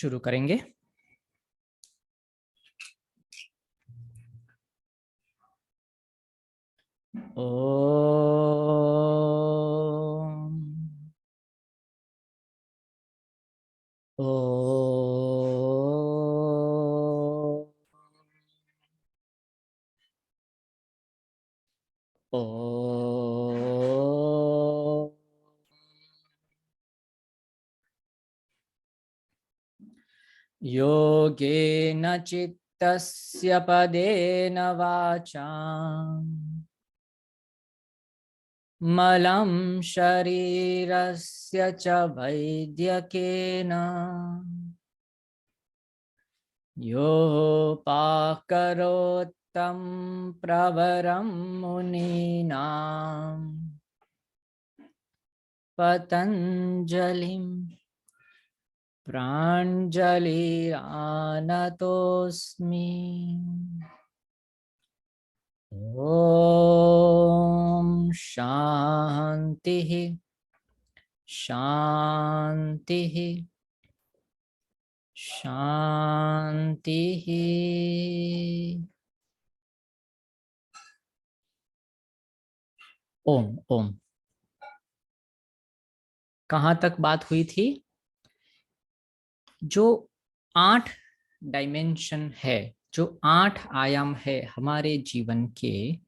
शुरू करेंगे। ओम ओम ओम योगेन चित्तस्य पदेन वाचां मलं शरीरस्य च वैद्यकेन योपाकरोत्तं प्रवरं मुनीनां पतञ्जलिं प्राञ्जलिरानतोऽस्मि। ॐ शान्तिः शान्तिः शान्तिः। ओम ओम। कहाँ तक बात हुई थी? जो 8 डायमेंशन है, जो 8 आयाम है हमारे जीवन के,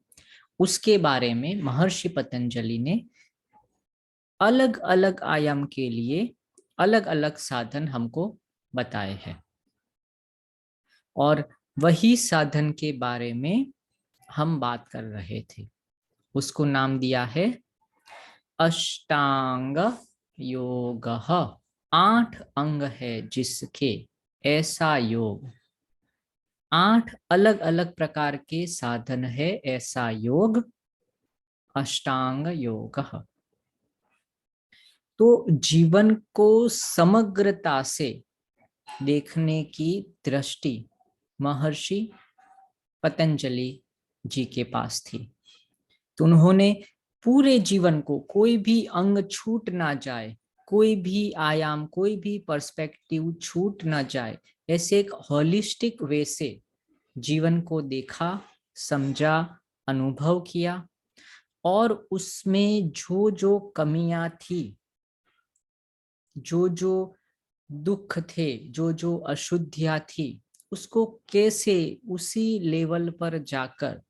उसके बारे में महर्षि पतंजलि ने अलग अलग आयाम के लिए अलग अलग साधन हमको बताए हैं। और वही साधन के बारे में हम बात कर रहे थे। उसको नाम दिया है अष्टांग योग। 8 अंग है जिसके ऐसा योग, 8 अलग अलग प्रकार के साधन है ऐसा योग अष्टांग योग। तो जीवन को समग्रता से देखने की दृष्टि महर्षि पतंजलि जी के पास थी। तो उन्होंने पूरे जीवन को, कोई भी अंग छूट ना जाए, कोई भी आयाम, कोई भी पर्सपेक्टिव छूट ना जाए, ऐसे एक होलिस्टिक वे से जीवन को देखा, समझा, अनुभव किया। और उसमें जो जो कमियां थी, जो जो दुख थे, जो जो अशुद्धियां थी, उसको कैसे उसी लेवल पर जाकर,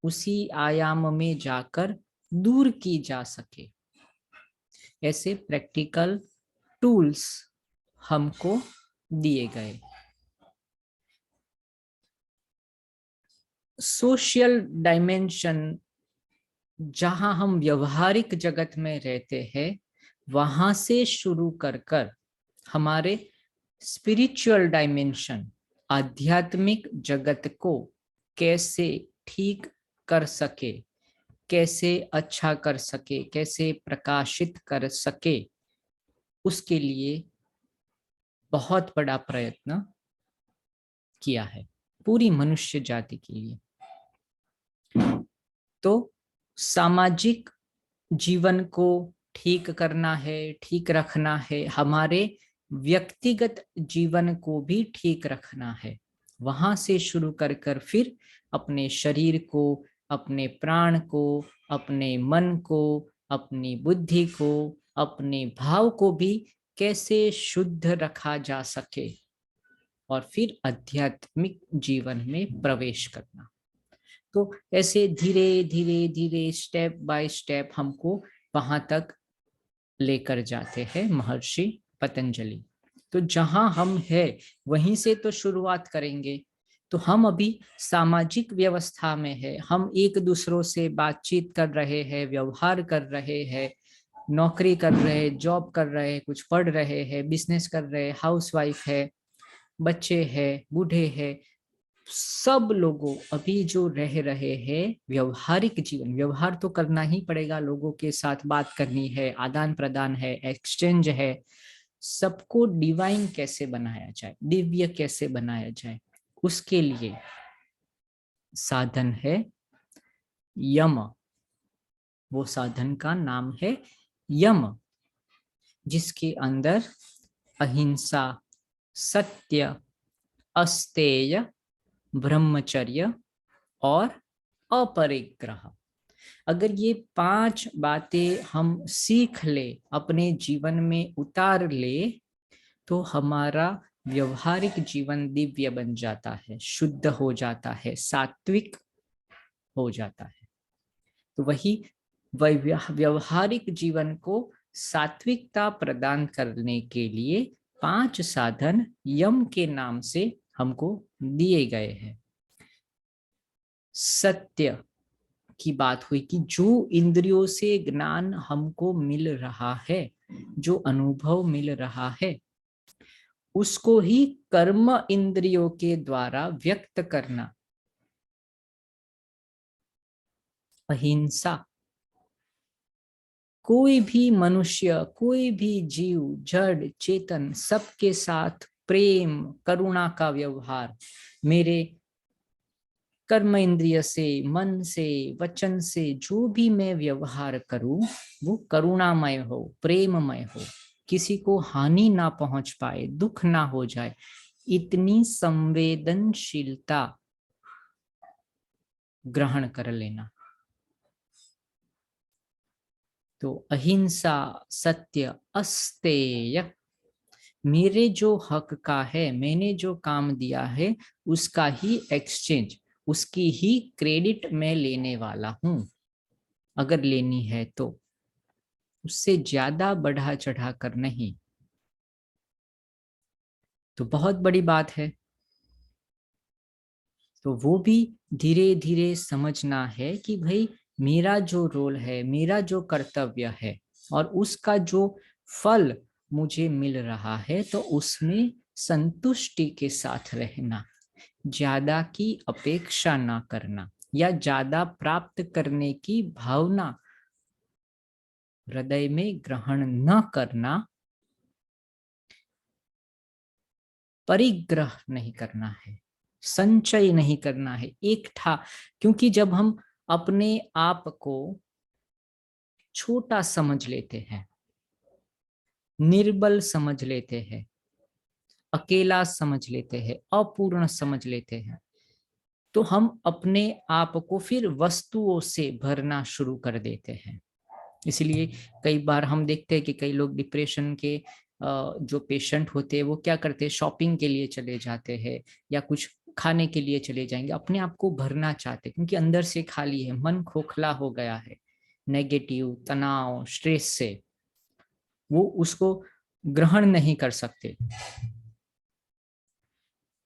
उसी आयाम में जाकर दूर की जा सके, ऐसे प्रैक्टिकल टूल्स हमको दिए गए। सोशल डायमेंशन, जहां हम व्यवहारिक जगत में रहते हैं, वहां से शुरू कर कर हमारे स्पिरिचुअल डायमेंशन, आध्यात्मिक जगत को कैसे ठीक कर सके, कैसे अच्छा कर सके, कैसे प्रकाशित कर सके, उसके लिए बहुत बड़ा प्रयत्न किया है पूरी मनुष्य जाति के लिए। तो सामाजिक जीवन को ठीक करना है, ठीक रखना है, हमारे व्यक्तिगत जीवन को भी ठीक रखना है। वहां से शुरू कर कर फिर अपने शरीर को, अपने प्राण को, अपने मन को, अपनी बुद्धि को, अपने भाव को भी कैसे शुद्ध रखा जा सके, और फिर आध्यात्मिक जीवन में प्रवेश करना। तो ऐसे धीरे धीरे धीरे स्टेप बाय स्टेप हमको वहां तक लेकर जाते हैं महर्षि पतंजलि। तो जहां हम हैं वहीं से तो शुरुआत करेंगे। तो हम अभी सामाजिक व्यवस्था में है, हम एक दूसरों से बातचीत कर रहे हैं, व्यवहार कर रहे हैं, नौकरी कर रहे हैं, जॉब कर रहे हैं, कुछ पढ़ रहे हैं, बिजनेस कर रहे हैं, हाउसवाइफ है, बच्चे हैं, बूढ़े हैं, सब लोगों अभी जो रह रहे हैं व्यवहारिक जीवन, व्यवहार तो करना ही पड़ेगा, लोगों के साथ बात करनी है, आदान प्रदान है, एक्सचेंज है, सबको डिवाइन कैसे बनाया जाए, दिव्य कैसे बनाया जाए, उसके लिए साधन है यम। वो साधन का नाम है यम, जिसके अंदर अहिंसा, सत्य, अस्तेय, ब्रह्मचर्य और अपरिग्रह। अगर ये 5 बातें हम सीख ले, अपने जीवन में उतार ले, तो हमारा व्यवहारिक जीवन दिव्य बन जाता है, शुद्ध हो जाता है, सात्विक हो जाता है। तो वही व्यवहारिक जीवन को सात्विकता प्रदान करने के लिए 5 साधन यम के नाम से हमको दिए गए हैं। सत्य की बात हुई कि जो इंद्रियों से ज्ञान हमको मिल रहा है, जो अनुभव मिल रहा है, उसको ही कर्म इंद्रियों के द्वारा व्यक्त करना। अहिंसा। कोई भी मनुष्य, कोई भी जीव, जड़ चेतन, सबके साथ प्रेम करुणा का व्यवहार, मेरे कर्म इंद्रिय से, मन से, वचन से जो भी मैं व्यवहार करूं, वो करुणामय हो, प्रेममय हो, किसी को हानि ना पहुंच पाए, दुख ना हो जाए, इतनी संवेदनशीलता ग्रहण कर लेना। तो अहिंसा, सत्य, अस्तेय, मेरे जो हक का है, मैंने जो काम दिया है, उसका ही एक्सचेंज, उसकी ही क्रेडिट मैं लेने वाला हूं, अगर लेनी है तो, उससे ज्यादा बढ़ा चढ़ा कर नहीं। तो बहुत बड़ी बात है। तो वो भी धीरे धीरे समझना है कि भाई मेरा जो रोल है, मेरा जो कर्तव्य है, और उसका जो फल मुझे मिल रहा है, तो उसमें संतुष्टि के साथ रहना, ज्यादा की अपेक्षा ना करना, या ज्यादा प्राप्त करने की भावना हृदय में ग्रहण न करना, परिग्रह नहीं करना है, संचय नहीं करना है, एकठा। क्योंकि जब हम अपने आप को छोटा समझ लेते हैं, निर्बल समझ लेते हैं, अकेला समझ लेते हैं, अपूर्ण समझ लेते हैं, तो हम अपने आप को फिर वस्तुओं से भरना शुरू कर देते हैं। इसलिए कई बार हम देखते हैं कि कई लोग डिप्रेशन के जो पेशेंट होते हैं, वो क्या करते हैं, शॉपिंग के लिए चले जाते हैं, या कुछ खाने के लिए चले जाएंगे, अपने आप को भरना चाहते हैं, क्योंकि अंदर से खाली है, मन खोखला हो गया है, नेगेटिव तनाव, स्ट्रेस से वो उसको ग्रहण नहीं कर सकते।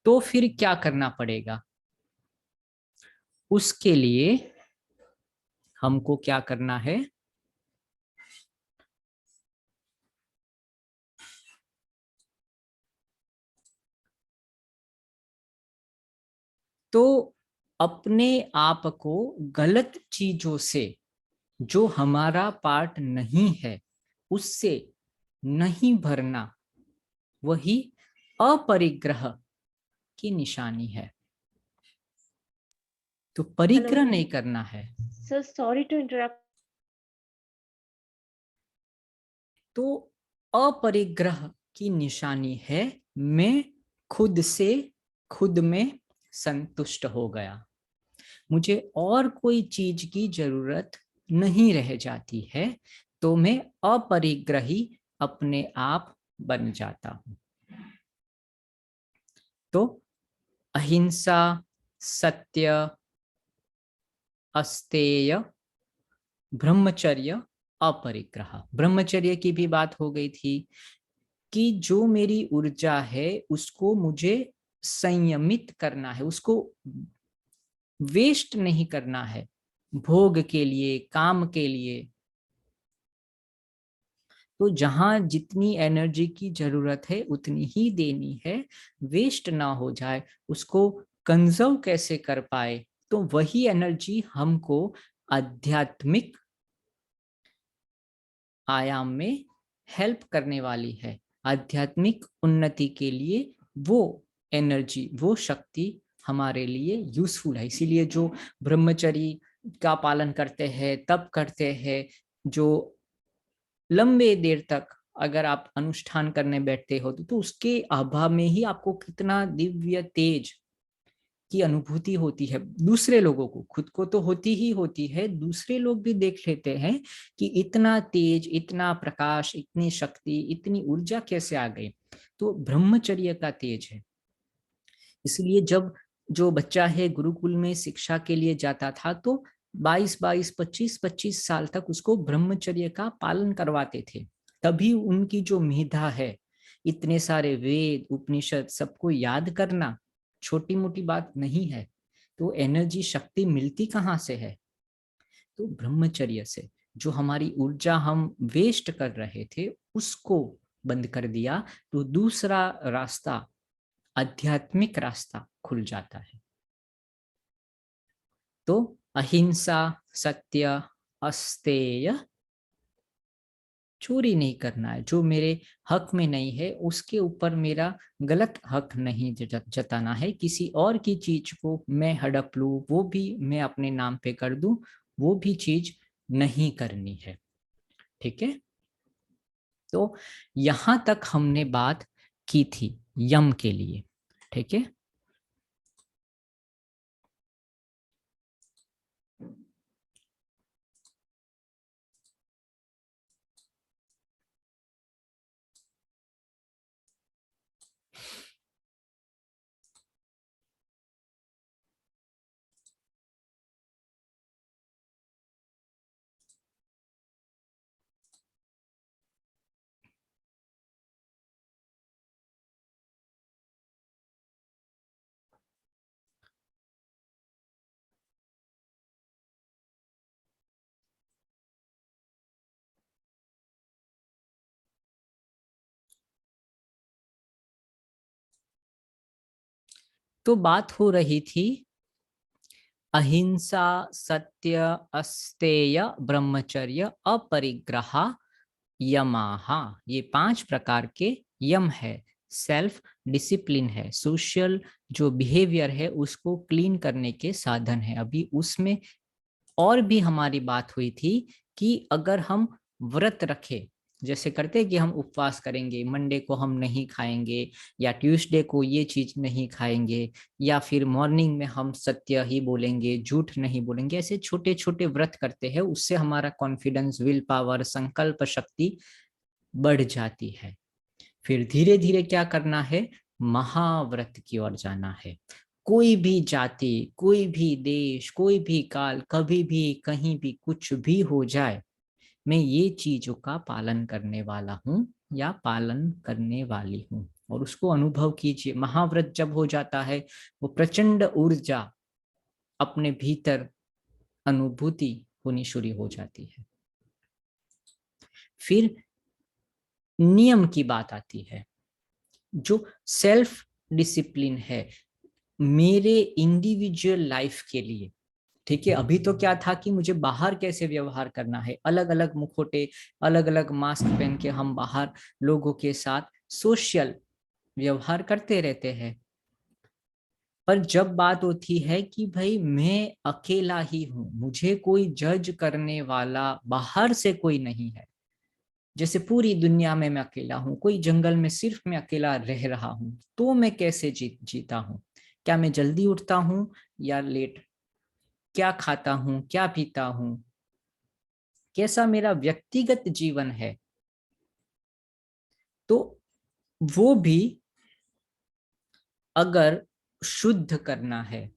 तो फिर क्या करना पड़ेगा? उसके लिए हमको क्या करना है? तो अपने आप को गलत चीजों से, जो हमारा पार्ट नहीं है, उससे नहीं भरना, वही अपरिग्रह की निशानी है। तो परिग्रह नहीं करना है। Sir sorry to interrupt. तो अपरिग्रह की निशानी है मैं खुद से, खुद में संतुष्ट हो गया, मुझे और कोई चीज की जरूरत नहीं रह जाती है, तो मैं अपरिग्रही अपने आप बन जाता हूं। तो अहिंसा, सत्य, अस्तेय, ब्रह्मचर्य, अपरिग्रह। ब्रह्मचर्य की भी बात हो गई थी कि जो मेरी ऊर्जा है उसको मुझे संयमित करना है, उसको वेस्ट नहीं करना है भोग के लिए, काम के लिए। तो जहां जितनी एनर्जी की जरूरत है उतनी ही देनी है, वेस्ट ना हो जाए, उसको कंजर्व कैसे कर पाए, तो वही एनर्जी हमको आध्यात्मिक आयाम में हेल्प करने वाली है। आध्यात्मिक उन्नति के लिए वो एनर्जी, वो शक्ति हमारे लिए यूजफुल है। इसीलिए जो ब्रह्मचर्य का पालन करते हैं, तप करते हैं, जो लंबे देर तक अगर आप अनुष्ठान करने बैठते हो तो उसके अभाव में ही आपको कितना दिव्य तेज की अनुभूति होती है। दूसरे लोगों को, खुद को तो होती ही होती है, दूसरे लोग भी देख लेते हैं कि इतना तेज, इतना प्रकाश, इतनी शक्ति, इतनी ऊर्जा कैसे आ गई। तो ब्रह्मचर्य का तेज है। इसलिए जब जो बच्चा है गुरुकुल में शिक्षा के लिए जाता था तो 22-22, 25-25 साल तक उसको ब्रह्मचर्य का पालन करवाते थे। तभी उनकी जो मेधा है, इतने सारे वेद उपनिषद सबको याद करना छोटी मोटी बात नहीं है। तो एनर्जी, शक्ति मिलती कहाँ से है? तो ब्रह्मचर्य से। जो हमारी ऊर्जा हम वेस्ट कर रहे थे उसको बंद कर दिया तो दूसरा रास्ता, आध्यात्मिक रास्ता खुल जाता है। तो अहिंसा, सत्य, अस्तेय, चोरी नहीं करना है। जो मेरे हक में नहीं है उसके ऊपर मेरा गलत हक नहीं जताना है। किसी और की चीज को मैं हड़प लूं, वो भी मैं अपने नाम पे कर दूं, वो भी चीज नहीं करनी है। ठीक है, तो यहां तक हमने बात की थी यम के लिए। ठीक है, तो बात हो रही थी अहिंसा, सत्य, अस्तेय, ब्रह्मचर्य, अपरिग्रह, यमाहा। ये 5 प्रकार के यम है। सेल्फ डिसिप्लिन है, सोशल जो बिहेवियर है उसको क्लीन करने के साधन है। अभी उसमें और भी हमारी बात हुई थी कि अगर हम व्रत रखें, जैसे करते हैं कि हम उपवास करेंगे, मंडे को हम नहीं खाएंगे, या ट्यूसडे को ये चीज नहीं खाएंगे, या फिर मॉर्निंग में हम सत्य ही बोलेंगे, झूठ नहीं बोलेंगे, ऐसे छोटे छोटे व्रत करते हैं। उससे हमारा कॉन्फिडेंस, विल पावर, संकल्प शक्ति बढ़ जाती है। फिर धीरे धीरे क्या करना है? महाव्रत की ओर जाना है। कोई भी जाति, कोई भी देश, कोई भी काल, कभी भी कहीं भी कुछ भी हो जाए, मैं ये चीजों का पालन करने वाला हूँ या पालन करने वाली हूँ। और उसको अनुभव कीजिए। महाव्रत जब हो जाता है, वो प्रचंड ऊर्जा अपने भीतर अनुभूति होनी शुरू हो जाती है। फिर नियम की बात आती है। जो सेल्फ डिसिप्लिन है मेरे इंडिविजुअल लाइफ के लिए। ठीक है, अभी तो क्या था कि मुझे बाहर कैसे व्यवहार करना है, अलग अलग मुखोटे, अलग अलग मास्क पहन के हम बाहर लोगों के साथ सोशल व्यवहार करते रहते हैं। पर जब बात होती है कि भाई मैं अकेला ही हूं, मुझे कोई जज करने वाला बाहर से कोई नहीं है, जैसे पूरी दुनिया में मैं अकेला हूँ, कोई जंगल में सिर्फ मैं अकेला रह रहा हूँ, तो मैं कैसे जीता हूँ? क्या मैं जल्दी उठता हूँ या लेट? क्या खाता हूँ, क्या पीता हूँ, कैसा मेरा व्यक्तिगत जीवन है? तो वो भी अगर शुद्ध करना है,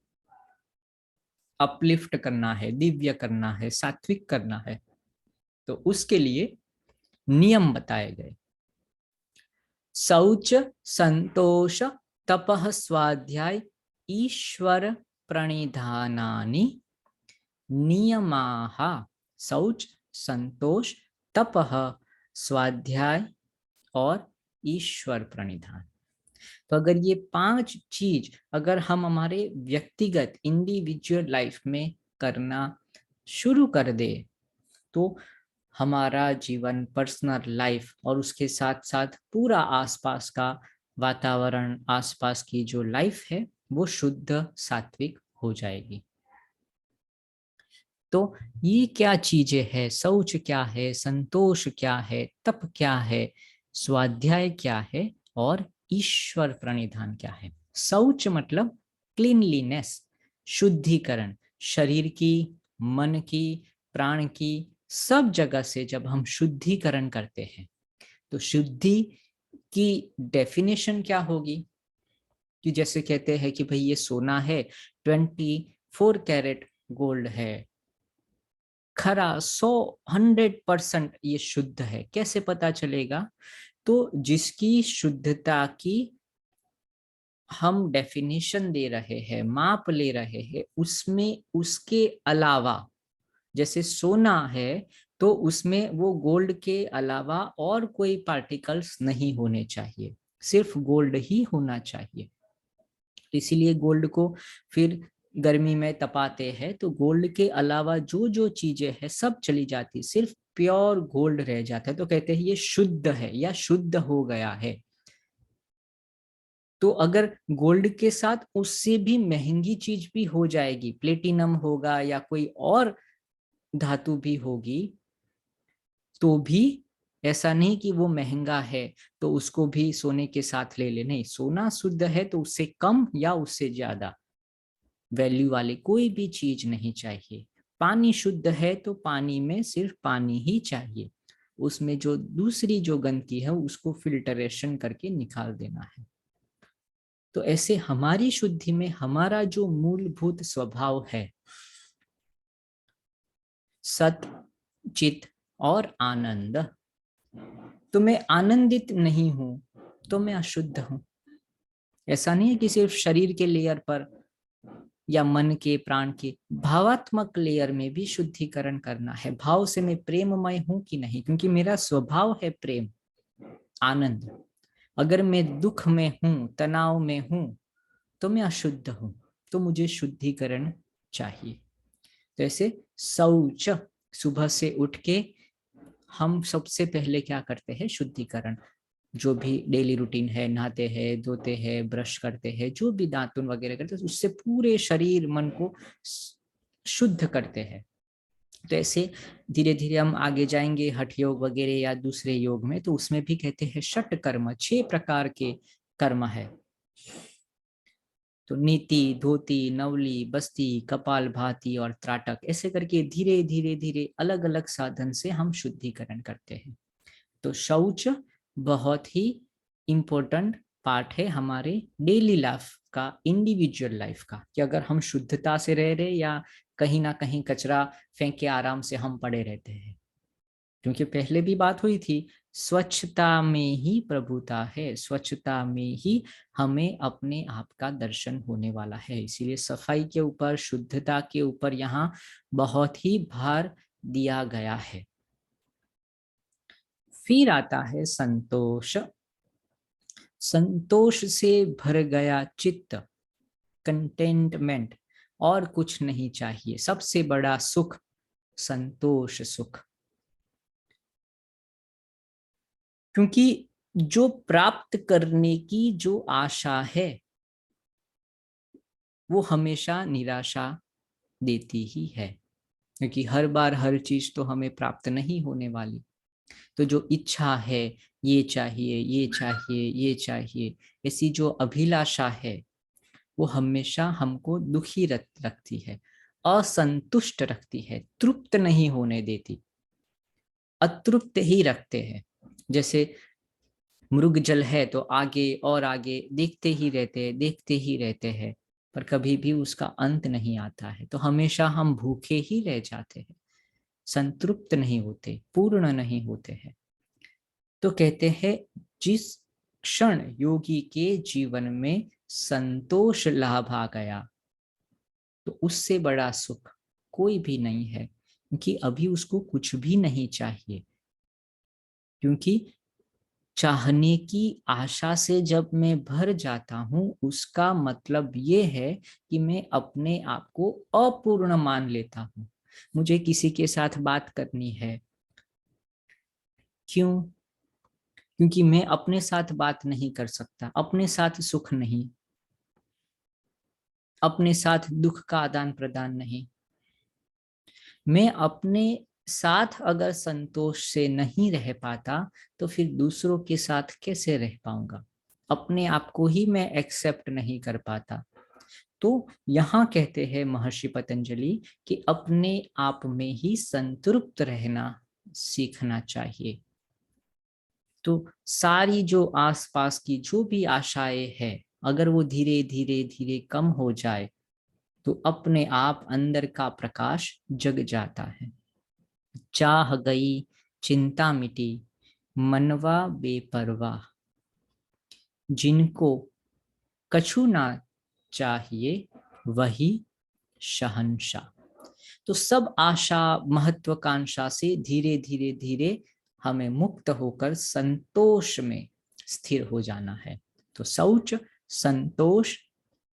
अपलिफ्ट करना है, दिव्य करना है, सात्विक करना है, तो उसके लिए नियम बताए गए। शौच, संतोष, तपः, स्वाध्याय, ईश्वर प्रणिधानानि नियमाः। शौच, संतोष, तपः, स्वाध्याय और ईश्वर प्रणिधान। तो अगर ये 5 चीज अगर हम हमारे व्यक्तिगत इंडिविजुअल लाइफ में करना शुरू कर दे, तो हमारा जीवन, पर्सनल लाइफ और उसके साथ साथ पूरा आसपास का वातावरण, आसपास की जो लाइफ है वो शुद्ध, सात्विक हो जाएगी। तो ये क्या चीजें हैं? शौच क्या है, संतोष क्या है, तप क्या है, स्वाध्याय क्या है और ईश्वर प्रणिधान क्या है। शौच मतलब क्लीनलीनेस, शुद्धिकरण, शरीर की, मन की, प्राण की, सब जगह से जब हम शुद्धिकरण करते हैं तो शुद्धि की डेफिनेशन क्या होगी कि जैसे कहते हैं कि भाई ये सोना है, 24 कैरेट गोल्ड है, खरा 100% ये शुद्ध है। कैसे पता चलेगा? तो जिसकी शुद्धता की हम डेफिनेशन दे रहे हैं, माप ले रहे हैं, उसमें उसके अलावा, जैसे सोना है तो उसमें वो गोल्ड के अलावा और कोई पार्टिकल्स नहीं होने चाहिए, सिर्फ गोल्ड ही होना चाहिए। इसीलिए गोल्ड को फिर गर्मी में तपाते हैं तो गोल्ड के अलावा जो जो चीजें हैं सब चली जाती, सिर्फ प्योर गोल्ड रह जाता है, तो कहते हैं ये शुद्ध है या शुद्ध हो गया है। तो अगर गोल्ड के साथ उससे भी महंगी चीज भी हो जाएगी, प्लेटिनम होगा या कोई और धातु भी होगी, तो भी ऐसा नहीं कि वो महंगा है तो उसको भी सोने के साथ ले ले, नहीं, सोना शुद्ध है तो उससे कम या उससे ज्यादा वैल्यू वाली कोई भी चीज नहीं चाहिए। पानी शुद्ध है तो पानी में सिर्फ पानी ही चाहिए, उसमें जो दूसरी जो गंदगी है उसको फिल्टरेशन करके निकाल देना है। तो ऐसे हमारी शुद्धि में हमारा जो मूलभूत स्वभाव है, सत, चित और आनंद, तो मैं आनंदित नहीं हूं तो मैं अशुद्ध हूं। ऐसा नहीं है कि सिर्फ शरीर के लेयर पर या मन के, प्राण के, भावात्मक लेयर में भी शुद्धिकरण करना है। भाव से मैं प्रेममय हूं कि नहीं, क्योंकि मेरा स्वभाव है प्रेम, आनंद। अगर मैं दुख में हूं, तनाव में हूं, तो मैं अशुद्ध हूं, तो मुझे शुद्धिकरण चाहिए। तो ऐसे शौच, सुबह से उठ के हम सबसे पहले क्या करते हैं? शुद्धिकरण। जो भी डेली रूटीन है, नहाते हैं, धोते हैं, ब्रश करते हैं, जो भी दातुन वगैरह करते हैं, उससे पूरे शरीर मन को शुद्ध करते हैं। तो ऐसे धीरे धीरे हम आगे जाएंगे हठ योग वगैरह या दूसरे योग में, तो उसमें भी कहते हैं षट कर्म, 6 प्रकार के कर्म है। तो नीति, धोती, नवली, बस्ती, कपाल भाती और त्राटक, ऐसे करके धीरे धीरे धीरे अलग अलग साधन से हम शुद्धिकरण करते हैं। तो शौच बहुत ही इंपॉर्टेंट पार्ट है हमारे डेली लाइफ का, इंडिविजुअल लाइफ का, कि अगर हम शुद्धता से रह रहे या कहीं ना कहीं कचरा फेंक के आराम से हम पड़े रहते हैं। क्योंकि पहले भी बात हुई थी, स्वच्छता में ही प्रभुता है, स्वच्छता में ही हमें अपने आप का दर्शन होने वाला है। इसीलिए सफाई के ऊपर, शुद्धता के ऊपर यहाँ बहुत ही भार दिया गया है। फिर आता है संतोष। संतोष से भर गया चित्त, कंटेंटमेंट, और कुछ नहीं चाहिए। सबसे बड़ा सुख संतोष सुख। क्योंकि जो प्राप्त करने की जो आशा है वो हमेशा निराशा देती ही है, क्योंकि हर बार हर चीज तो हमें प्राप्त नहीं होने वाली। तो जो इच्छा है, ये चाहिए, ये चाहिए, ये चाहिए, ऐसी जो अभिलाषा है वो हमेशा हमको दुखी रखती है, असंतुष्ट रखती है, तृप्त नहीं होने देती, अतृप्त ही रखते हैं। जैसे मृग जल है तो आगे और आगे देखते ही रहते हैं, देखते ही रहते हैं, पर कभी भी उसका अंत नहीं आता है। तो हमेशा हम भूखे ही रह जाते हैं, संतृप्त नहीं होते, पूर्ण नहीं होते हैं। तो कहते हैं जिस क्षण योगी के जीवन में संतोष लाभ आ गया तो उससे बड़ा सुख कोई भी नहीं है, क्योंकि अभी उसको कुछ भी नहीं चाहिए। क्योंकि चाहने की आशा से जब मैं भर जाता हूं उसका मतलब ये है कि मैं अपने आप को अपूर्ण मान लेता हूं। मुझे किसी के साथ बात करनी है, क्यों? क्योंकि मैं अपने साथ बात नहीं कर सकता, अपने साथ सुख नहीं, अपने साथ दुख का आदान प्रदान नहीं। मैं अपने साथ अगर संतोष से नहीं रह पाता तो फिर दूसरों के साथ कैसे रह पाऊंगा? अपने आप को ही मैं एक्सेप्ट नहीं कर पाता। तो यहाँ कहते हैं महर्षि पतंजलि कि अपने आप में ही संतृप्त रहना सीखना चाहिए। तो सारी जो आसपास की जो भी आशाएं हैं, अगर वो धीरे धीरे धीरे कम हो जाए तो अपने आप अंदर का प्रकाश जग जाता है। चाह गई चिंता मिटी, मनवा बेपरवाह, जिनको कछु ना चाहिए वही शहंशाह। तो सब आशा महत्वाकांक्षा से धीरे धीरे धीरे हमें मुक्त होकर संतोष में स्थिर हो जाना है। तो शौच, संतोष,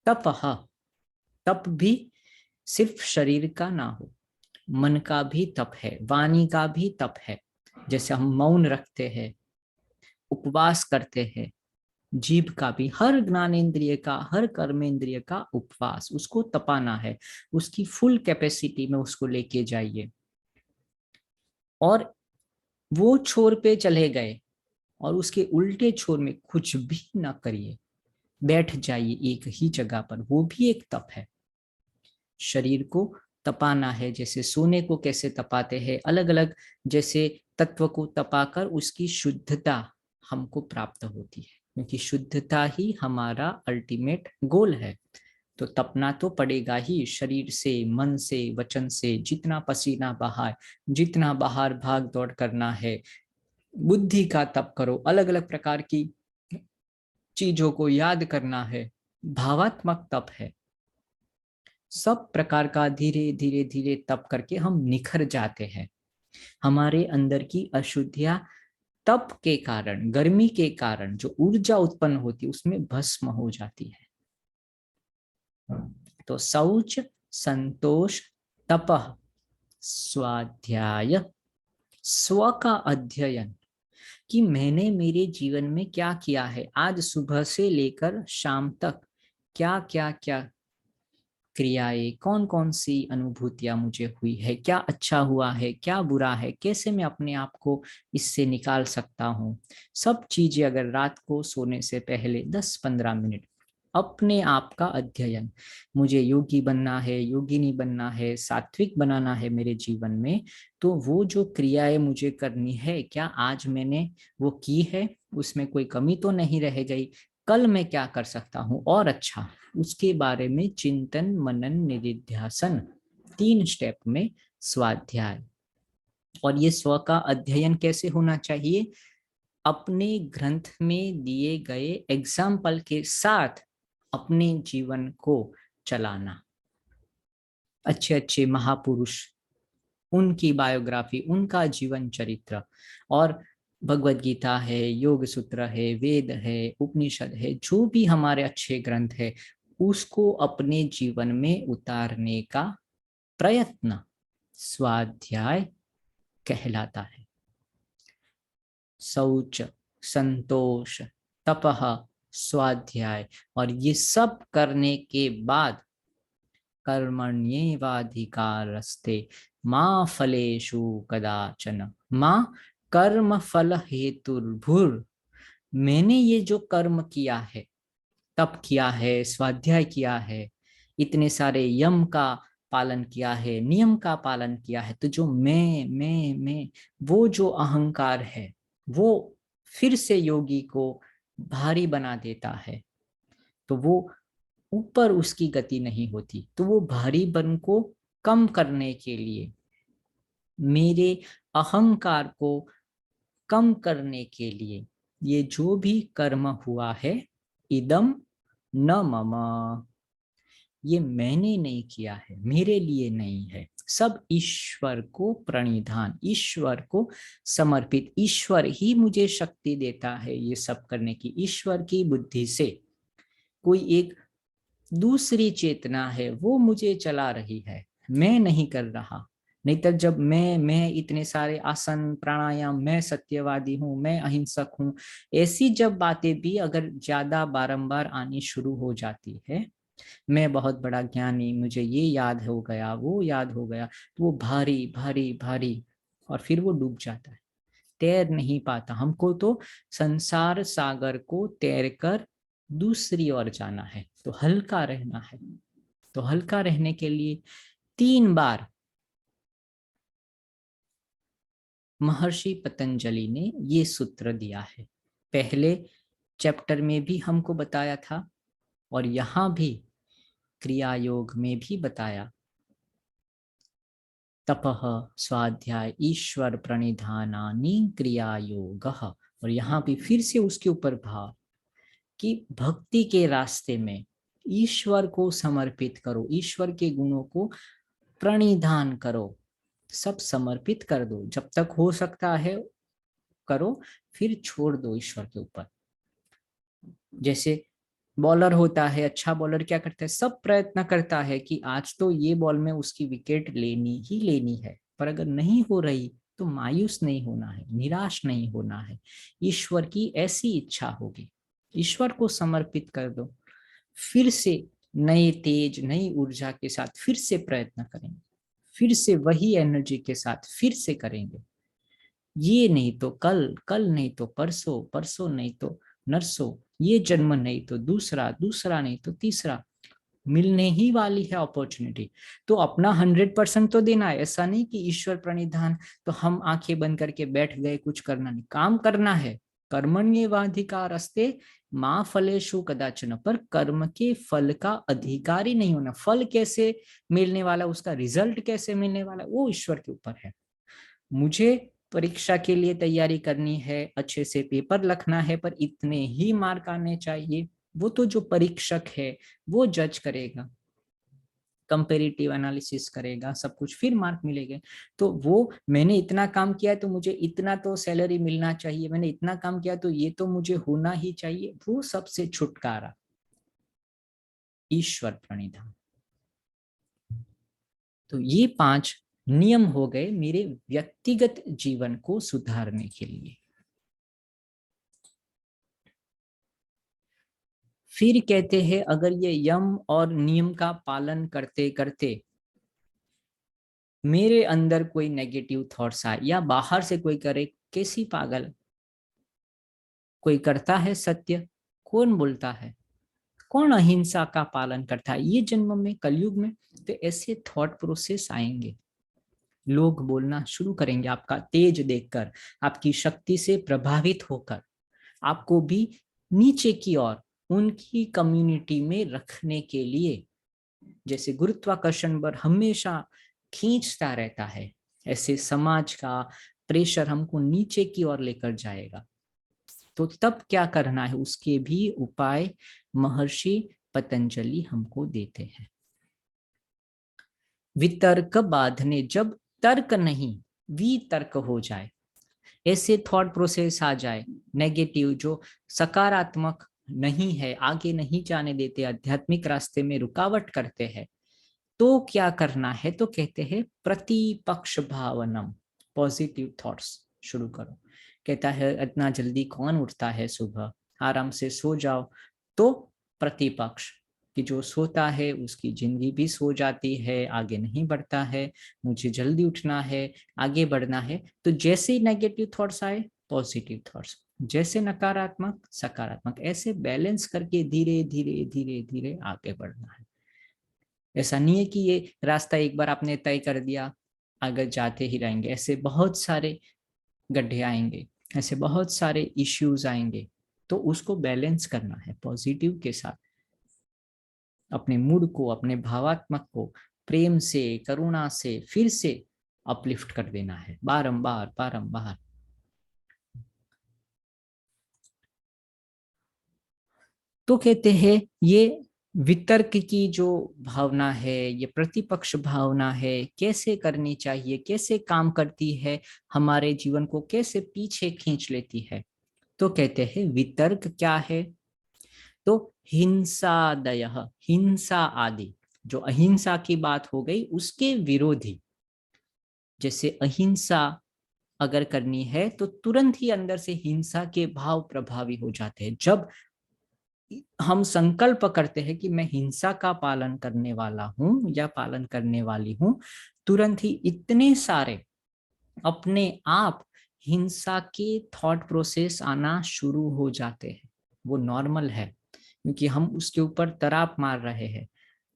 तपह, तप भी सिर्फ शरीर का ना हो, मन का भी तप है, वाणी का भी तप है। जैसे हम मौन रखते हैं, उपवास करते हैं, जीभ का भी, हर ज्ञानेंद्रिय का, हर कर्मेंद्रिय का उपवास, उसको तपाना है, उसकी फुल कैपेसिटी में उसको लेके जाइए। और वो छोर पे चले गए और उसके उल्टे छोर में कुछ भी ना करिए, बैठ जाइए एक ही जगह पर, वो भी एक तप है। शरीर को तपाना है, जैसे सोने को कैसे तपाते हैं, अलग अलग जैसे तत्व को तपाकर उसकी शुद्धता हमको प्राप्त होती है, क्योंकि शुद्धता ही हमारा अल्टीमेट गोल है। तो तपना तो पड़ेगा ही, शरीर से, मन से, वचन से, जितना पसीना बहाए, जितना बाहर भाग दौड़ करना है। बुद्धि का तप करो, अलग अलग प्रकार की चीजों को याद करना है, भावात्मक तप है। सब प्रकार का धीरे धीरे धीरे तप करके हम निखर जाते हैं। हमारे अंदर की अशुद्धियां तप के कारण, गर्मी के कारण जो ऊर्जा उत्पन्न होती है उसमें भस्म हो जाती है। तो शौच, संतोष, तपः, स्वाध्याय, स्व का अध्ययन, कि मैंने मेरे जीवन में क्या किया है, आज सुबह से लेकर शाम तक क्या क्या क्या क्रियाएं, कौन कौन सी अनुभूतियां मुझे हुई है, क्या अच्छा हुआ है, क्या बुरा है, कैसे मैं अपने आप को इससे निकाल सकता हूँ। सब चीजें अगर रात को सोने से पहले 10-15 मिनट अपने आप का अध्ययन, मुझे योगी बनना है, योगिनी बनना है, सात्विक बनाना है मेरे जीवन में, तो वो जो क्रियाएं मुझे करनी है, क्या आज मैंने वो की है, उसमें कोई कमी तो नहीं रह गई, कल मैं क्या कर सकता हूँ और अच्छा, उसके बारे में चिंतन मनन निधिध्यासन, 3 स्टेप में स्वाध्याय। और ये स्व का अध्ययन कैसे होना चाहिए? अपने ग्रंथ में दिए गए एग्जाम्पल के साथ अपने जीवन को चलाना। अच्छे अच्छे महापुरुष, उनकी बायोग्राफी, उनका जीवन चरित्र, और भगवत गीता है, योग सूत्र है, वेद है, उपनिषद है, जो भी हमारे अच्छे ग्रंथ है, उसको अपने जीवन में उतारने का प्रयत्न स्वाध्याय कहलाता है। शौच, संतोष, तपह, स्वाध्याय, और ये सब करने के बाद कर्मण्येवाधिकारस्ते मां फलेषु कदाचन मां कर्म फल हेतुर्भुर। मैंने ये जो कर्म किया है, तप किया है, स्वाध्याय किया है, इतने सारे यम का पालन किया है, नियम का पालन किया है, तो जो मैं वो जो अहंकार है वो फिर से योगी को भारी बना देता है। तो वो ऊपर उसकी गति नहीं होती। तो वो भारीपन को कम करने के लिए, मेरे अहंकार को कम करने के लिए, ये जो भी कर्म हुआ है, इदम न मम, ये मैंने नहीं किया है, मेरे लिए नहीं है, सब ईश्वर को प्रणिधान, ईश्वर को समर्पित, ईश्वर ही मुझे शक्ति देता है ये सब करने की। ईश्वर की बुद्धि से कोई एक दूसरी चेतना है वो मुझे चला रही है, मैं नहीं कर रहा। नहीं तो जब मैं इतने सारे आसन प्राणायाम, मैं सत्यवादी हूँ, मैं अहिंसक हूँ, ऐसी जब बातें भी अगर ज्यादा बारंबार आनी शुरू हो जाती है, मैं बहुत बड़ा ज्ञानी, मुझे ये याद हो गया, वो याद हो गया, तो वो भारी भारी भारी और फिर वो डूब जाता है, तैर नहीं पाता। हमको तो संसार सागर को तैर कर दूसरी ओर जाना है, तो हल्का रहना है। तो हल्का रहने के लिए 3 बार महर्षि पतंजलि ने ये सूत्र दिया है। पहले चैप्टर में भी हमको बताया था और यहाँ भी क्रिया योग में भी बताया। तपः स्वाध्याय ईश्वर प्रणिधानानि क्रिया योगः। और यहाँ भी फिर से उसके ऊपर भाव कि भक्ति के रास्ते में ईश्वर को समर्पित करो, ईश्वर के गुणों को प्रणिधान करो, सब समर्पित कर दो, जब तक हो सकता है करो, फिर छोड़ दो ईश्वर के ऊपर। जैसे बॉलर होता है, अच्छा बॉलर क्या करता है, सब प्रयत्न करता है कि आज तो ये बॉल में उसकी विकेट लेनी ही लेनी है, पर अगर नहीं हो रही तो मायूस नहीं होना है, निराश नहीं होना है। ईश्वर की ऐसी इच्छा होगी, ईश्वर को समर्पित कर दो, फिर से नए तेज नई ऊर्जा के साथ फिर से प्रयत्न करेंगे, फिर से वही एनर्जी के साथ फिर से करेंगे। ये नहीं तो कल, कल नहीं तो परसों, परसों नहीं तो नरसों, ये जन्म नहीं तो दूसरा, दूसरा नहीं तो तीसरा, मिलने ही वाली है अपॉर्चुनिटी। तो अपना 100% तो देना है। ऐसा नहीं कि ईश्वर प्रणिधान तो हम आंखें बंद करके बैठ गए, कुछ करना नहीं, काम करना है। कर्मण्येवाधिकारस्ते मां फलेषु कदाचन, पर कर्म के फल का अधिकारी नहीं होना। फल कैसे मिलने वाला, उसका रिजल्ट कैसे मिलने वाला, वो ईश्वर के ऊपर है। मुझे परीक्षा के लिए तैयारी करनी है, अच्छे से पेपर लिखना है, पर इतने ही मार्क आने चाहिए, वो तो जो परीक्षक है वो जज करेगा, कंपेरेटिव एनालिसिस करेगा, सब कुछ, फिर मार्क मिलेगा। तो वो मैंने इतना काम किया है तो मुझे इतना तो सैलरी मिलना चाहिए, मैंने इतना काम किया तो ये तो मुझे होना ही चाहिए, वो सबसे छुटकारा ईश्वर प्रणिधान। तो ये 5 नियम हो गए मेरे व्यक्तिगत जीवन को सुधारने के लिए। फिर कहते हैं अगर ये यम और नियम का पालन करते करते मेरे अंदर कोई नेगेटिव थॉट्स आए या बाहर से कोई करे, कैसी पागल, कोई करता है सत्य, कौन बोलता है, कौन अहिंसा का पालन करता है ये जन्म में, कलयुग में। तो ऐसे थॉट प्रोसेस आएंगे, लोग बोलना शुरू करेंगे आपका तेज देखकर, आपकी शक्ति से प्रभावित होकर, आपको भी नीचे की ओर उनकी कम्युनिटी में रखने के लिए। जैसे गुरुत्वाकर्षण बल हमेशा खींचता रहता है, ऐसे समाज का प्रेशर हमको नीचे की ओर लेकर जाएगा। तो तब क्या करना है, उसके भी उपाय महर्षि पतंजलि हमको देते हैं। वितर्क बांधने, जब तर्क नहीं वितर्क हो जाए, ऐसे थॉट प्रोसेस आ जाए नेगेटिव, जो सकारात्मक नहीं है, आगे नहीं जाने देते, आध्यात्मिक रास्ते में रुकावट करते हैं, तो क्या करना है, तो कहते हैं प्रतिपक्ष भावनम, पॉजिटिव थॉट्स शुरू करो। कहता है इतना जल्दी कौन उठता है सुबह, आराम से सो जाओ। तो प्रतिपक्ष कि जो सोता है उसकी जिंदगी भी सो जाती है, आगे नहीं बढ़ता है, मुझे जल्दी उठना है, आगे बढ़ना है। तो जैसे ही नेगेटिव थॉट्स आए पॉजिटिव थॉट्स, जैसे नकारात्मक सकारात्मक, ऐसे बैलेंस करके धीरे धीरे धीरे धीरे आगे बढ़ना है। ऐसा नहीं है कि ये रास्ता एक बार आपने तय कर दिया आगे जाते ही रहेंगे, ऐसे बहुत सारे गड्ढे आएंगे, ऐसे बहुत सारे इश्यूज आएंगे। तो उसको बैलेंस करना है पॉजिटिव के साथ, अपने मूड को, अपने भावात्मक को प्रेम से करुणा से फिर से अपलिफ्ट कर देना है, बारंबार बारंबार। तो कहते हैं ये वितर्क की जो भावना है, ये प्रतिपक्ष भावना है, कैसे करनी चाहिए, कैसे काम करती है, हमारे जीवन को कैसे पीछे खींच लेती है। तो कहते हैं वितर्क क्या है, तो हिंसादय, हिंसा आदि, जो अहिंसा की बात हो गई उसके विरोधी। जैसे अहिंसा अगर करनी है तो तुरंत ही अंदर से हिंसा के भाव प्रभावी हो जाते हैं। जब हम संकल्प करते हैं कि मैं हिंसा का पालन करने वाला हूं या पालन करने वाली हूं, तुरंत ही इतने सारे अपने आप हिंसा के थॉट प्रोसेस आना शुरू हो जाते हैं। वो नॉर्मल है, क्योंकि हम उसके ऊपर तराप मार रहे हैं।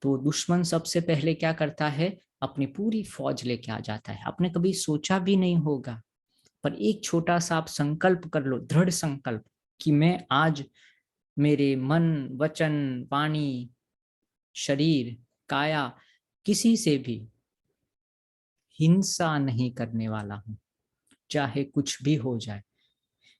तो दुश्मन सबसे पहले क्या करता है, अपनी पूरी फौज लेके आ जाता है। आपने कभी सोचा भी नहीं होगा, पर एक छोटा सा आप संकल्प कर लो, दृढ़ संकल्प, कि मैं आज मेरे मन, वचन, वाणी, शरीर, काया, किसी से भी हिंसा नहीं करने वाला हूं, चाहे कुछ भी हो जाए।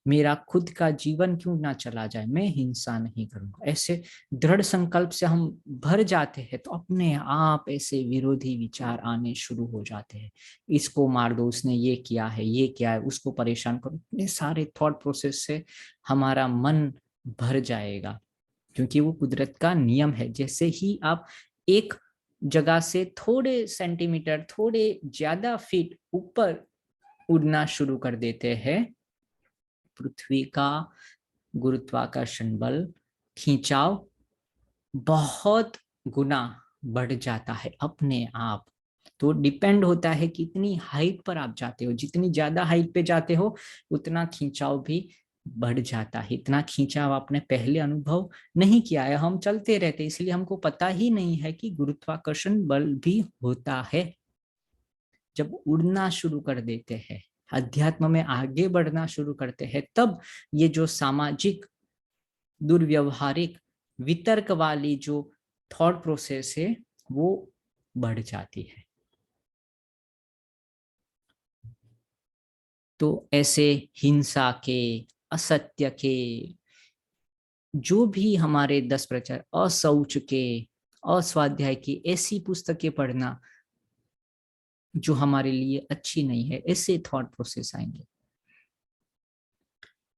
मेरा खुद का जीवन क्यों ना चला जाए, मैं हिंसा नहीं करूंगा। ऐसे दृढ़ संकल्प से हम भर जाते हैं तो अपने आप ऐसे विरोधी विचार आने शुरू हो जाते हैं। इसको मार दो, उसने ये किया है, ये किया है, उसको परेशान करो, इतने सारे थॉट प्रोसेस से हमारा मन भर जाएगा। क्योंकि वो कुदरत का नियम है। जैसे ही आप एक जगह से थोड़े सेंटीमीटर, थोड़े ज्यादा फीट ऊपर उड़ना शुरू कर देते हैं, पृथ्वी का गुरुत्वाकर्षण बल, खिंचाव बहुत गुना बढ़ जाता है अपने आप। तो डिपेंड होता है कितनी हाइट पर आप जाते हो। जितनी ज्यादा हाइट पे जाते हो उतना खिंचाव भी बढ़ जाता है। इतना खिंचाव आपने पहले अनुभव नहीं किया है, हम चलते रहते, इसलिए हमको पता ही नहीं है कि गुरुत्वाकर्षण बल भी होता है। जब उड़ना शुरू कर देते हैं, अध्यात्म में आगे बढ़ना शुरू करते हैं, तब ये जो सामाजिक, दुर्व्यवहारिक, वितर्क वाली जो थॉट प्रोसेस है वो बढ़ जाती है। तो ऐसे हिंसा के, असत्य के, जो भी हमारे 10 प्रचार, असौच के, अस्वाध्याय की ऐसी पुस्तकें पढ़ना जो हमारे लिए अच्छी नहीं है, ऐसे थॉट प्रोसेस आएंगे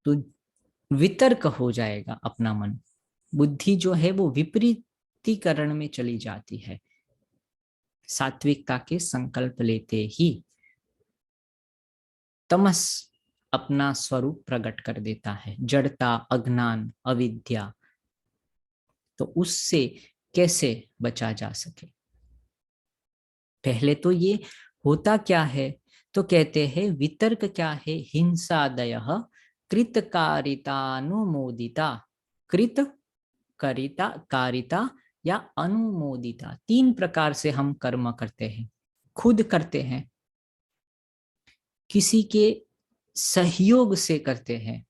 तो वितर्क हो जाएगा अपना मन। बुद्धि जो है वो विपरीतीकरण में चली जाती है। सात्विकता के संकल्प लेते ही तमस अपना स्वरूप प्रकट कर देता है, जड़ता, अज्ञान, अविद्या। तो उससे कैसे बचा जा सके? पहले तो ये होता क्या है, तो कहते हैं वितर्क क्या है, हिंसादयः कृतकारितानुमोदिता। कृत कारिता, कारिता या अनुमोदिता, 3 प्रकार से हम कर्म करते हैं। खुद करते हैं, किसी के सहयोग से करते हैं,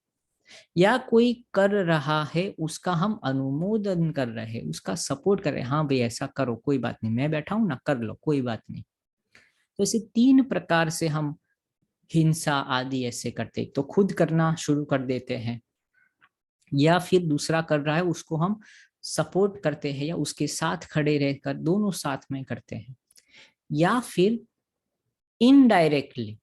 या कोई कर रहा है उसका हम अनुमोदन कर रहे हैं, उसका सपोर्ट कर रहे हैं, हाँ भाई ऐसा करो, कोई बात नहीं, मैं बैठा हूं ना, कर लो, कोई बात नहीं। तो ऐसे 3 प्रकार से हम हिंसा आदि ऐसे करते, तो खुद करना शुरू कर देते हैं, या फिर दूसरा कर रहा है उसको हम सपोर्ट करते हैं, या उसके साथ खड़े रहकर दोनों साथ में करते हैं, या फिर इनडायरेक्टली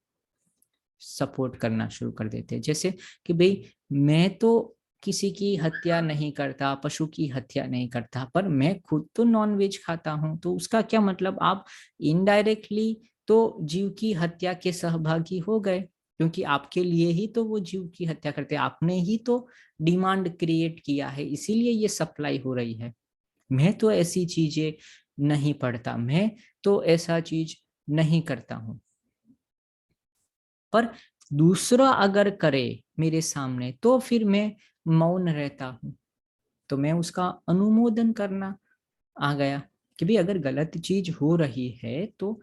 सपोर्ट करना शुरू कर देते हैं। जैसे कि भाई मैं तो किसी की हत्या नहीं करता, पशु की हत्या नहीं करता, पर मैं खुद तो नॉन वेज खाता हूं, तो उसका क्या मतलब, आप इनडायरेक्टली तो जीव की हत्या के सहभागी हो गए, क्योंकि आपके लिए ही तो वो जीव की हत्या करते हैं, आपने ही तो डिमांड क्रिएट किया है, इसीलिए ये सप्लाई हो रही है। मैं तो ऐसी चीजें नहीं पढ़ता, मैं तो ऐसा चीज नहीं करता हूं, पर दूसरा अगर करे मेरे सामने तो फिर मैं मौन रहता हूं, तो मैं उसका अनुमोदन करना आ गया कि भाई अगर गलत चीज हो रही है तो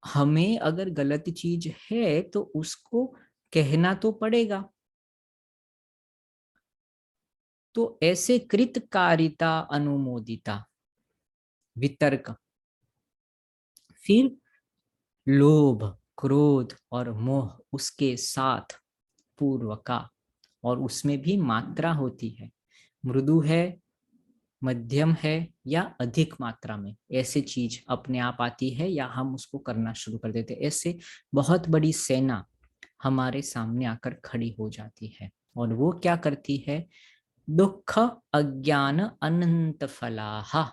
हमें, अगर गलत चीज है तो उसको कहना तो पड़ेगा। तो ऐसे कृतकारिता अनुमोदिता, वितर्क, फिर लोभ, क्रोध और मोह उसके साथ पूर्व का, और उसमें भी मात्रा होती है, मृदु है, मध्यम है, या अधिक मात्रा में ऐसे चीज अपने आप आती है, या हम उसको करना शुरू कर देते हैं। ऐसे बहुत बड़ी सेना हमारे सामने आकर खड़ी हो जाती है, और वो क्या करती है, दुख अज्ञान अनंत फलाहा,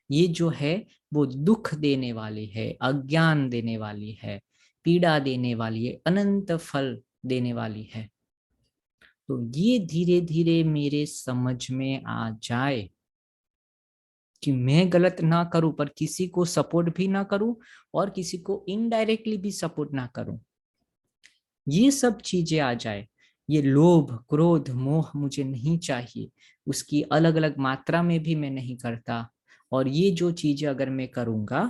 ये जो है वो दुख देने वाली है, अज्ञान देने वाली है, पीड़ा देने वाली है, अनंत फल देने वाली है। तो ये धीरे धीरे मेरे समझ में आ जाए कि मैं गलत ना करूं पर किसी को सपोर्ट भी ना करूं और किसी को इनडायरेक्टली भी सपोर्ट ना करूं, ये सब चीजें आ जाए। ये लोभ क्रोध मोह मुझे नहीं चाहिए, उसकी अलग अलग मात्रा में भी मैं नहीं करता। और ये जो चीजें अगर मैं करूंगा,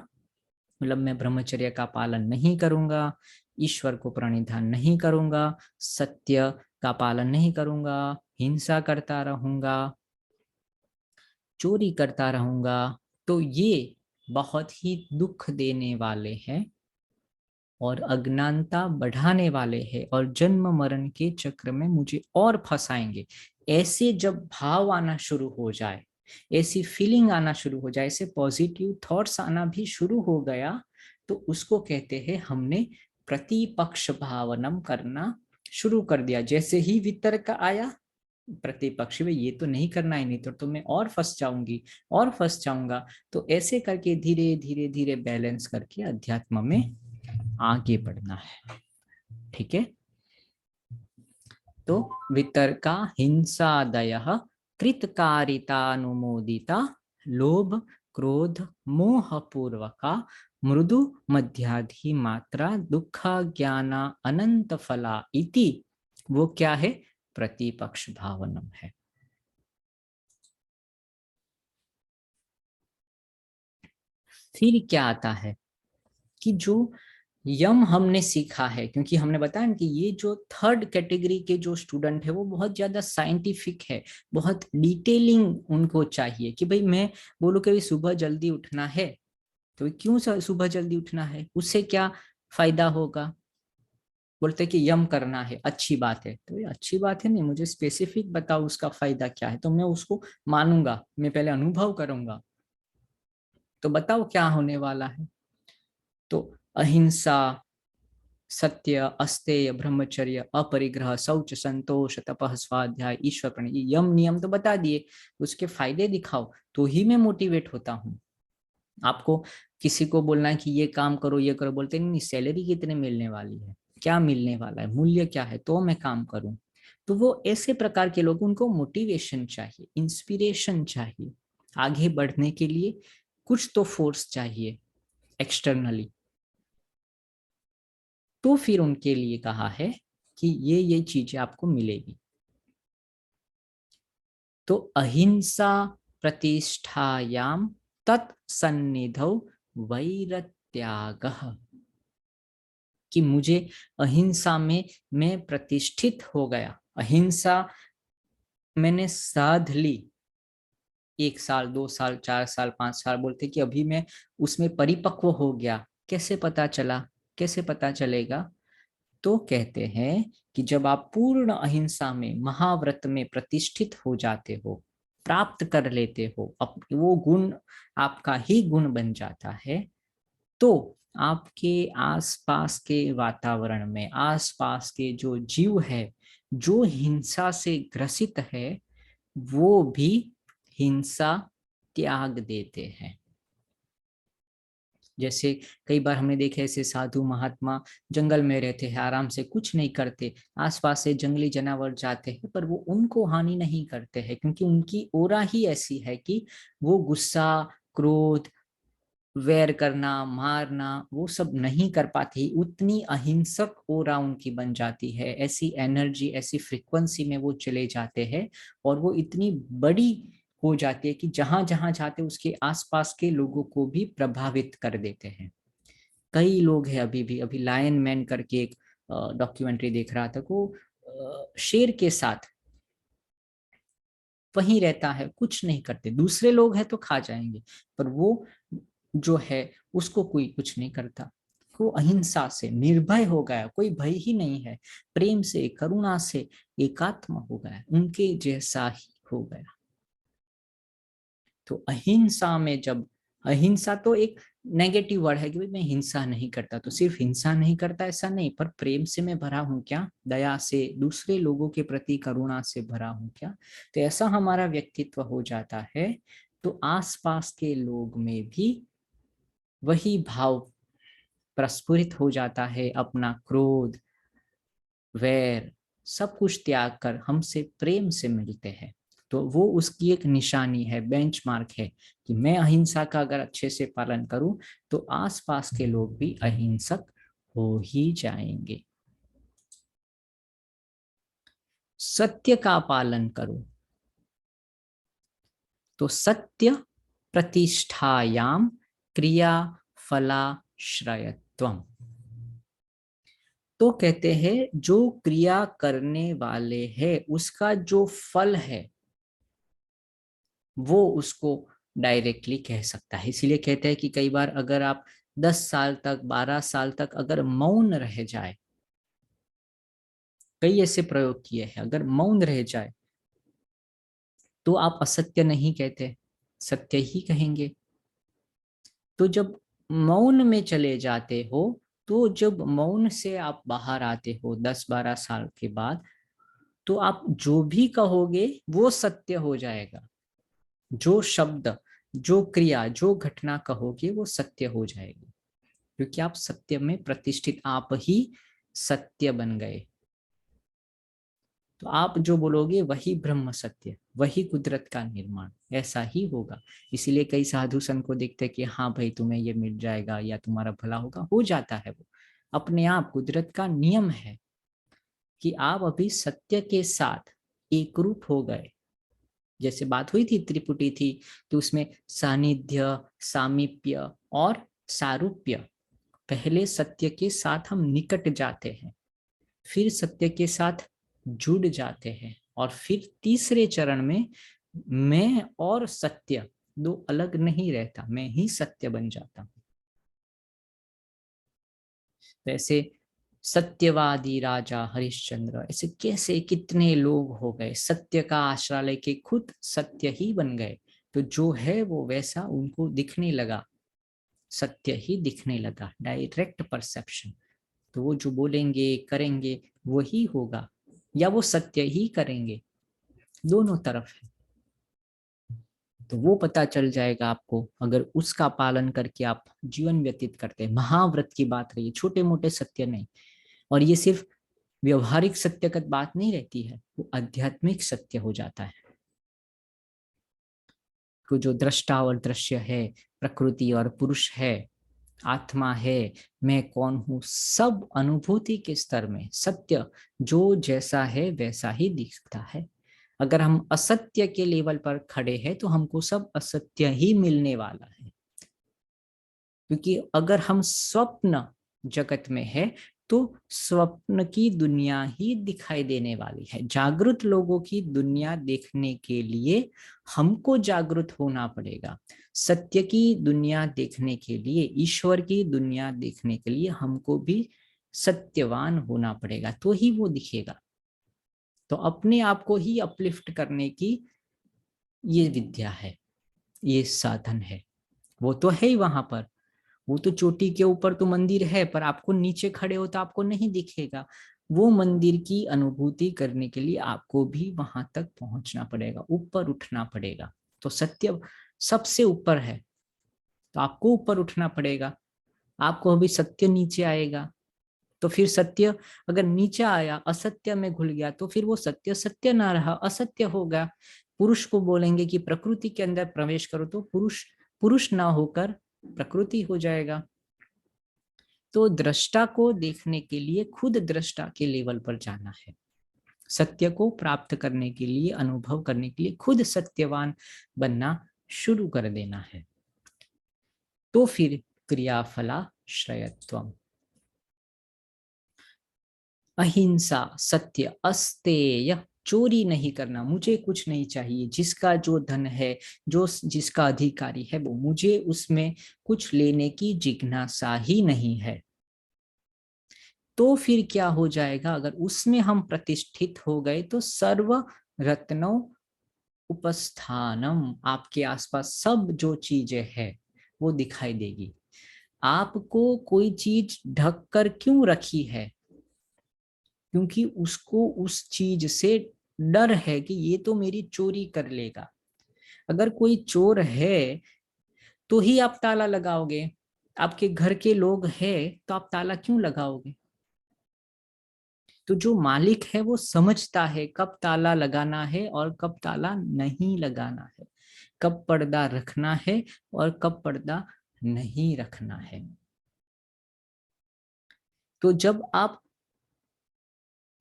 मतलब मैं ब्रह्मचर्य का पालन नहीं करूंगा, ईश्वर को प्रणिधान नहीं करूंगा, सत्य का पालन नहीं करूंगा, हिंसा करता रहूंगा, चोरी करता रहूंगा, तो ये बहुत ही दुख देने वाले हैं और अज्ञानता बढ़ाने वाले हैं और जन्म मरण के चक्र में मुझे और फंसाएंगे। ऐसे जब भाव आना शुरू हो जाए, ऐसी फीलिंग आना शुरू हो जाए, ऐसे पॉजिटिव थॉट्स आना भी शुरू हो गया, तो उसको कहते हैं हमने प्रतिपक्ष भावनम करना शुरू कर दिया। जैसे ही वितर्क आया, प्रतिपक्ष में ये तो नहीं करना है, नहीं तो मैं और फंस जाऊंगी और फंस जाऊंगा। तो ऐसे करके धीरे धीरे धीरे बैलेंस करके अध्यात्म में आगे बढ़ना है। ठीक है, तो वितर्का हिंसादय कृतकारितानुमोदिता लोभ क्रोध मोह पूर्वका मृदु मध्याधि मात्रा दुख ज्ञान अनंत फला इति, वो क्या है? प्रतिपक्ष भावनम है। फिर क्या आता है कि जो यम हमने सीखा है, क्योंकि हमने बताया ना कि ये जो थर्ड कैटेगरी के जो स्टूडेंट है वो बहुत ज्यादा साइंटिफिक है, बहुत डिटेलिंग उनको चाहिए कि भाई मैं बोलूँ कि सुबह जल्दी उठना है, तो क्यों सुबह जल्दी उठना है, उससे क्या फायदा होगा? बोलते कि यम करना है, अच्छी बात है। तो ये अच्छी बात है नहीं, मुझे स्पेसिफिक बताओ उसका फायदा क्या है, तो मैं उसको मानूंगा, मैं पहले अनुभव करूंगा, तो बताओ क्या होने वाला है। तो अहिंसा, सत्य, अस्तेय, ब्रह्मचर्य, अपरिग्रह, शौच, संतोष, तपः, स्वाध्याय, ईश्वर प्रणय, ये यम नियम तो बता दिए, उसके फायदे दिखाओ तो ही मैं मोटिवेट होता हूँ। आपको किसी को बोलना है कि ये काम करो ये करो, बोलते नहीं सैलरी कितने मिलने वाली है, क्या मिलने वाला है, मूल्य क्या है, तो मैं काम करूं। तो वो ऐसे प्रकार के लोग, उनको मोटिवेशन चाहिए, इंस्पिरेशन चाहिए, आगे बढ़ने के लिए कुछ तो फोर्स चाहिए एक्सटर्नली। तो फिर उनके लिए कहा है कि ये चीजें आपको मिलेगी। तो अहिंसा प्रतिष्ठायाम तत्सन्निधौ वैरत्यागः, कि मुझे अहिंसा में मैं प्रतिष्ठित हो गया, अहिंसा मैंने साध ली, 1 साल 2 साल 4 साल 5 साल, बोलते कि अभी मैं उसमें परिपक्व हो गया। कैसे पता चला, कैसे पता चलेगा? तो कहते हैं कि जब आप पूर्ण अहिंसा में महाव्रत में प्रतिष्ठित हो जाते हो, प्राप्त कर लेते हो, वो गुण आपका ही गुण बन जाता है, तो आपके आसपास के वातावरण में आसपास के जो जीव है, जो हिंसा से ग्रसित है, वो भी हिंसा त्याग देते हैं। जैसे कई बार हमने देखे ऐसे साधु महात्मा जंगल में रहते हैं, आराम से कुछ नहीं करते, आसपास से जंगली जानवर जाते हैं पर वो उनको हानि नहीं करते हैं, क्योंकि उनकी ओरा ही ऐसी है कि वो गुस्सा क्रोध वैर करना मारना वो सब नहीं कर पाती, उतनी अहिंसक ओरा उनकी बन जाती है, ऐसी एनर्जी ऐसी फ्रीक्वेंसी में वो चले जाते हैं, और वो इतनी बड़ी हो जाती है कि जहां जहां जाते उसके आसपास के लोगों को भी प्रभावित कर देते हैं। कई लोग हैं अभी भी, अभी लायन मैन करके एक डॉक्यूमेंट्री देख रहा था, वो शेर के साथ वहीं रहता है, कुछ नहीं करते, दूसरे लोग हैं तो खा जाएंगे, पर वो जो है उसको कोई कुछ नहीं करता। वो अहिंसा से निर्भय हो गया, कोई भय ही नहीं है, प्रेम से करुणा से एकात्म हो गया, उनके जैसा ही हो गया। तो अहिंसा में जब, अहिंसा तो एक नेगेटिव वर्ड है कि भाई मैं हिंसा नहीं करता, तो सिर्फ हिंसा नहीं करता ऐसा नहीं, पर प्रेम से मैं भरा हूं क्या, दया से दूसरे लोगों के प्रति करुणा से भरा हूं क्या, तो ऐसा हमारा व्यक्तित्व हो जाता है। तो आसपास के लोग में भी वही भाव प्रस्फुरित हो जाता है, अपना क्रोध वैर सब कुछ त्याग कर हमसे प्रेम से मिलते हैं। तो वो उसकी एक निशानी है, बेंचमार्क है कि मैं अहिंसा का अगर अच्छे से पालन करूं तो आसपास के लोग भी अहिंसक हो ही जाएंगे। सत्य का पालन करो तो सत्य प्रतिष्ठायाम क्रिया फलाश्रयत्वम। तो कहते हैं जो क्रिया करने वाले हैं उसका जो फल है वो उसको डायरेक्टली कह सकता है। इसीलिए कहते हैं कि कई बार अगर आप 10 साल तक 12 साल तक अगर मौन रह जाए, कई ऐसे प्रयोग किए हैं, अगर मौन रह जाए तो आप असत्य नहीं कहते, सत्य ही कहेंगे। तो जब मौन में चले जाते हो, तो जब मौन से आप बाहर आते हो 10-12 साल के बाद, तो आप जो भी कहोगे वो सत्य हो जाएगा। जो शब्द, जो क्रिया, जो घटना कहोगे वो सत्य हो जाएगी, क्योंकि आप सत्य में प्रतिष्ठित, आप ही सत्य बन गए। तो आप जो बोलोगे वही ब्रह्म सत्य, वही कुदरत का निर्माण, ऐसा ही होगा। इसीलिए कई साधु संत को देखते हैं कि हाँ भाई तुम्हें ये मिल जाएगा या तुम्हारा भला होगा, हो जाता है। वो अपने आप कुदरत का नियम है कि आप अभी सत्य के साथ एक रूप हो गए। जैसे बात हुई थी त्रिपुटी थी, तो उसमें सानिध्य, सामीप्य और सारूप्य, पहले सत्य के साथ हम निकट जाते हैं, फिर सत्य के साथ जुड़ जाते हैं, और फिर तीसरे चरण में मैं और सत्य दो अलग नहीं रहता, मैं ही सत्य बन जाता हूं। वैसे सत्यवादी राजा हरिश्चंद्र, ऐसे कैसे कितने लोग हो गए, सत्य का आश्रय लेके खुद सत्य ही बन गए। तो जो है वो वैसा उनको दिखने लगा, सत्य ही दिखने लगा, डायरेक्ट परसेप्शन। तो वो जो बोलेंगे करेंगे वही होगा, या वो सत्य ही करेंगे, दोनों तरफ है। तो वो पता चल जाएगा आपको, अगर उसका पालन करके आप जीवन व्यतीत करते हैं। महाव्रत की बात रही, छोटे मोटे सत्य नहीं। और ये सिर्फ व्यवहारिक सत्य की बात नहीं रहती है, वो आध्यात्मिक सत्य हो जाता है। तो जो दृष्टा और दृश्य है, प्रकृति और पुरुष है, आत्मा है, मैं कौन हूं, सब अनुभूति के स्तर में सत्य जो जैसा है वैसा ही दिखता है। अगर हम असत्य के लेवल पर खड़े हैं तो हमको सब असत्य ही मिलने वाला है। क्योंकि अगर हम स्वप्न जगत में है तो स्वप्न की दुनिया ही दिखाई देने वाली है। जागृत लोगों की दुनिया देखने के लिए हमको जागृत होना पड़ेगा। सत्य की दुनिया देखने के लिए, ईश्वर की दुनिया देखने के लिए हमको भी सत्यवान होना पड़ेगा, तो ही वो दिखेगा। तो अपने आप को ही अपलिफ्ट करने की ये विद्या है, ये साधन है। वो तो है ही वहां पर, वो तो चोटी के ऊपर तो मंदिर है, पर आपको नीचे खड़े हो तो आपको नहीं दिखेगा। वो मंदिर की अनुभूति करने के लिए आपको भी वहां तक पहुंचना पड़ेगा, ऊपर उठना पड़ेगा। तो सत्य सबसे ऊपर है, तो आपको ऊपर उठना पड़ेगा। आपको अभी सत्य नीचे आएगा, तो फिर सत्य अगर नीचे आया, असत्य में घुल गया, तो फिर वो सत्य सत्य ना रहा, असत्य होगा। पुरुष को बोलेंगे कि प्रकृति के अंदर प्रवेश करो, तो पुरुष पुरुष ना होकर प्रकृति हो जाएगा। तो दृष्टा को देखने के लिए खुद दृष्टा के लेवल पर जाना है। सत्य को प्राप्त करने के लिए, अनुभव करने के लिए खुद सत्यवान बनना शुरू कर देना है। तो फिर क्रियाफलाश्रयत्वम, अहिंसा, सत्य, अस्तेय, चोरी नहीं करना, मुझे कुछ नहीं चाहिए, जिसका जो धन है, जो जिसका अधिकारी है, वो मुझे उसमें कुछ लेने की जिज्ञासा ही नहीं है। तो फिर क्या हो जाएगा, अगर उसमें हम प्रतिष्ठित हो गए तो सर्व रत्नों उपस्थानम, आपके आसपास सब जो चीजें है वो दिखाई देगी। आपको कोई चीज ढक कर क्यों रखी है? क्योंकि उसको उस चीज से डर है कि ये तो मेरी चोरी कर लेगा। अगर कोई चोर है तो ही आप ताला लगाओगे। आपके घर के लोग हैं तो आप ताला क्यों लगाओगे? तो जो मालिक है वो समझता है कब ताला लगाना है और कब ताला नहीं लगाना है, कब पर्दा रखना है और कब पर्दा नहीं रखना है। तो जब आप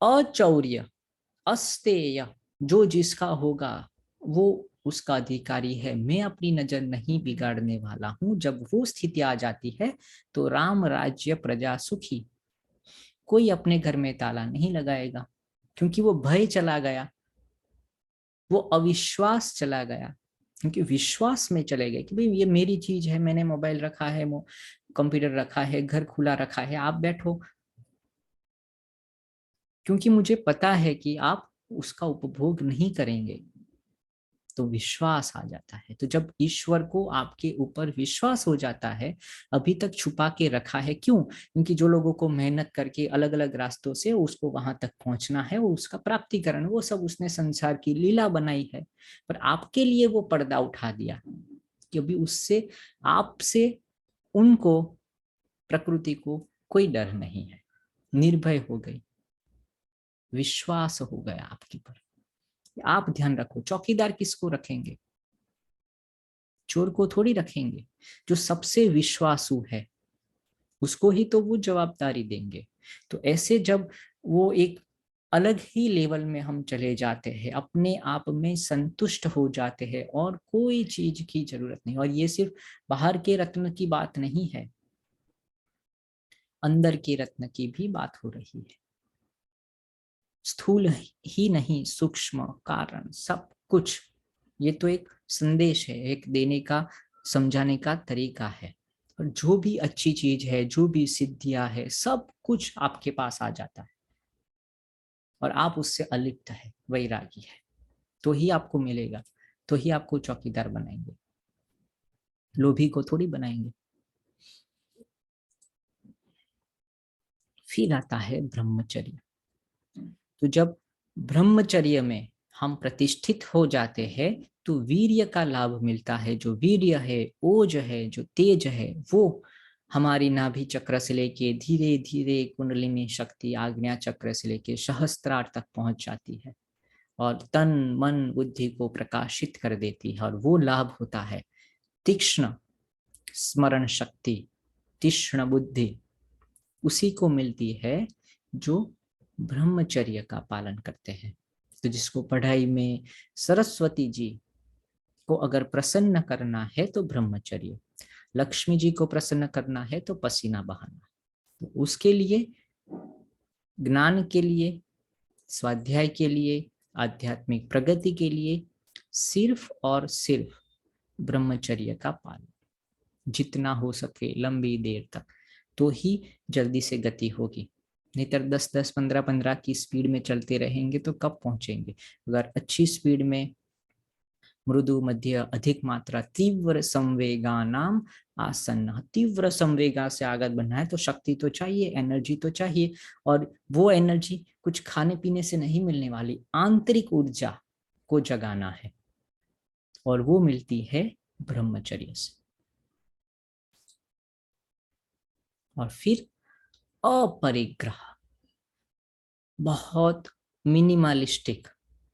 अचौर्य, अस्तेय, जो जिसका होगा वो उसका अधिकारी है, मैं अपनी नजर नहीं बिगाड़ने वाला हूं, जब वो स्थिति आ जाती है तो राम राज्य प्रजा सुखी। कोई अपने घर में ताला नहीं लगाएगा, क्योंकि वो भय चला गया, वो अविश्वास चला गया। क्योंकि विश्वास में चले गए कि भाई ये मेरी चीज है, मैंने मोबाइल रखा है, कंप्यूटर रखा है, घर खुला रखा है, आप बैठो, क्योंकि मुझे पता है कि आप उसका उपभोग नहीं करेंगे। तो विश्वास आ जाता है। तो जब ईश्वर को आपके ऊपर विश्वास हो जाता है, अभी तक छुपा के रखा है, क्यों? क्योंकि जो लोगों को मेहनत करके अलग अलग रास्तों से उसको वहां तक पहुंचना है, वो उसका प्राप्तिकरण, वो सब उसने संसार की लीला बनाई है। पर आपके लिए वो पर्दा उठा दिया कि अभी उससे, आपसे, उनको, प्रकृति को कोई डर नहीं है, निर्भय हो गई, विश्वास हो गया आपके पर। आप ध्यान रखो, चौकीदार किसको रखेंगे? चोर को थोड़ी रखेंगे, जो सबसे विश्वासु है उसको ही तो वो जवाबदारी देंगे। तो ऐसे जब वो एक अलग ही लेवल में हम चले जाते हैं, अपने आप में संतुष्ट हो जाते हैं और कोई चीज की जरूरत नहीं। और ये सिर्फ बाहर के रत्न की बात नहीं है, अंदर के रत्न की भी बात हो रही है। स्थूल ही नहीं, सूक्ष्म कारण सब कुछ, ये तो एक संदेश है, एक देने का, समझाने का तरीका है। और जो भी अच्छी चीज है, जो भी सिद्धियां है, सब कुछ आपके पास आ जाता है और आप उससे अलिप्त है, वैरागी है, तो ही आपको मिलेगा, तो ही आपको चौकीदार बनाएंगे, लोभी को थोड़ी बनाएंगे। फिर आता है ब्रह्मचर्य। तो जब ब्रह्मचर्य में हम प्रतिष्ठित हो जाते हैं तो वीर्य का लाभ मिलता है। जो वीर्य है, ओज है, जो तेज है, वो हमारी नाभि चक्र से लेके धीरे धीरे कुंडलिनी शक्ति आज्ञा चक्र से लेके सहस्त्रार तक पहुंच जाती है और तन मन बुद्धि को प्रकाशित कर देती है। और वो लाभ होता है तीक्ष्ण स्मरण शक्ति, तीक्ष्ण बुद्धि, उसी को मिलती है जो ब्रह्मचर्य का पालन करते हैं। तो जिसको पढ़ाई में सरस्वती जी को अगर प्रसन्न करना है तो ब्रह्मचर्य, लक्ष्मी जी को प्रसन्न करना है तो पसीना बहाना, तो उसके लिए, ज्ञान के लिए, स्वाध्याय के लिए, आध्यात्मिक प्रगति के लिए सिर्फ और सिर्फ ब्रह्मचर्य का पालन, जितना हो सके लंबी देर तक, तो ही जल्दी से गति होगी। नहीं तो 10-10, 15-15 की स्पीड में चलते रहेंगे तो कब पहुंचेंगे? अगर अच्छी स्पीड में, मृदु मध्य अधिक मात्रा तीव्र संवेगा नाम आसन्न, तीव्र संवेगा से आगे बढ़ना है तो शक्ति तो चाहिए, एनर्जी तो चाहिए। और वो एनर्जी कुछ खाने पीने से नहीं मिलने वाली, आंतरिक ऊर्जा को जगाना है और वो मिलती है ब्रह्मचर्य से। और फिर अपरिग्रह, बहुत मिनिमलिस्टिक,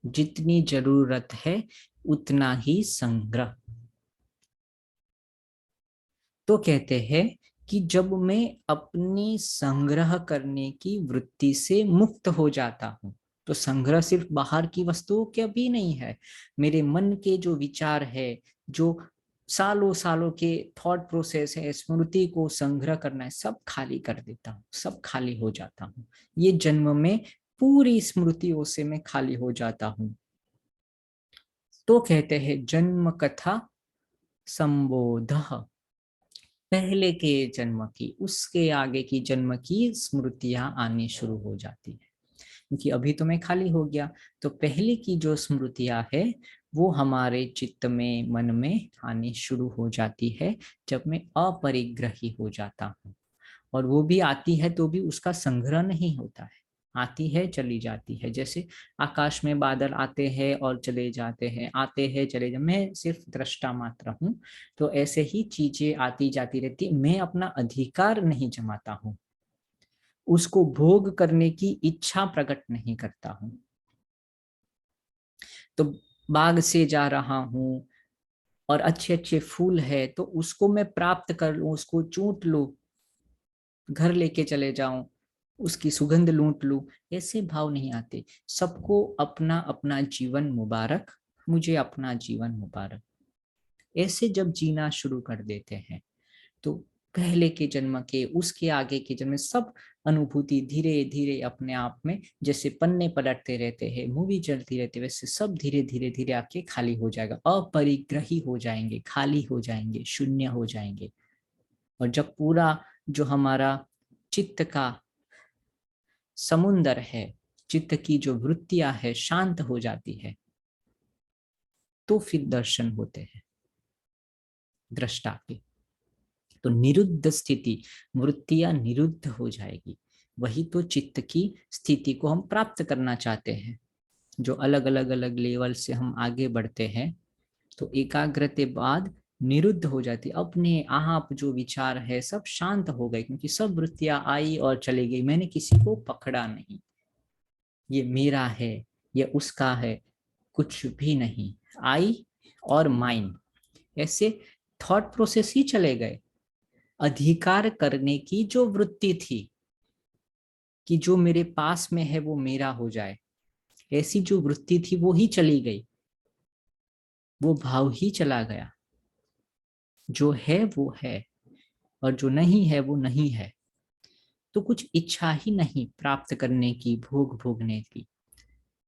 जितनी जरूरत है उतना ही संग्रह। तो कहते हैं कि जब मैं अपनी संग्रह करने की वृत्ति से मुक्त हो जाता हूं, तो संग्रह सिर्फ बाहर की वस्तुओं के भी नहीं है, मेरे मन के जो विचार है, जो सालों सालों के थॉट प्रोसेस है, स्मृति को संग्रह करना है, सब खाली कर देता हूँ, सब खाली हो जाता हूँ। ये जन्म में पूरी स्मृतियों से मैं खाली हो जाता हूँ। तो कहते हैं जन्म कथा संबोध, पहले के जन्म की, उसके आगे की जन्म की स्मृतियां आनी शुरू हो जाती है। क्योंकि अभी तो मैं खाली हो गया, तो पहले की जो स्मृतियां है वो हमारे चित्त में, मन में आनी शुरू हो जाती है जब मैं अपरिग्रही हो जाता हूँ। और वो भी आती है तो भी उसका संग्रह नहीं होता है, आती है चली जाती है। जैसे आकाश में बादल आते हैं और चले जाते हैं, आते हैं चले जाते, मैं सिर्फ दृष्टा मात्र हूँ। तो ऐसे ही चीजें आती जाती रहती, मैं अपना अधिकार नहीं जमाता हूँ। उसको भोग करने की इच्छा प्रकट नहीं करता हूं। तो बाग से जा रहा हूं और अच्छे अच्छे फूल है तो उसको मैं प्राप्त कर लूं, उसको चूंट लूं, घर लेके चले जाऊं, उसकी सुगंध लूंट लूं, ऐसे भाव नहीं आते। सबको अपना अपना जीवन मुबारक, मुझे अपना जीवन मुबारक, ऐसे जब जीना शुरू कर देते हैं तो पहले के जन्म के, उसके आगे के जन्म में सब अनुभूति धीरे धीरे अपने आप में, जैसे पन्ने पलटते रहते हैं, मूवी चलती रहती है, वैसे सब धीरे धीरे धीरे आके खाली हो जाएगा, अपरिग्रही हो जाएंगे, खाली हो जाएंगे, शून्य हो जाएंगे। और जब पूरा जो हमारा चित्त का समुंदर है, चित्त की जो वृत्तियां है शांत हो जाती है, तो फिर दर्शन होते हैं दृष्टा के। तो निरुद्ध स्थिति, वृत्तियां निरुद्ध हो जाएगी, वही तो चित्त की स्थिति को हम प्राप्त करना चाहते हैं। जो अलग अलग अलग लेवल से हम आगे बढ़ते हैं तो एकाग्रते बाद निरुद्ध हो जाती, अपने आप जो विचार है सब शांत हो गए, क्योंकि सब वृत्तियां आई और चली गई, मैंने किसी को पकड़ा नहीं, ये मेरा है, ये उसका है, कुछ भी नहीं। आई और माइन, ऐसे थॉट प्रोसेस ही चले गए। अधिकार करने की जो वृत्ति थी कि जो मेरे पास में है वो मेरा हो जाए, ऐसी जो वृत्ति थी वो ही चली गई, वो भाव ही चला गया। जो है वो है और जो नहीं है वो नहीं है। तो कुछ इच्छा ही नहीं प्राप्त करने की, भोग भोगने की।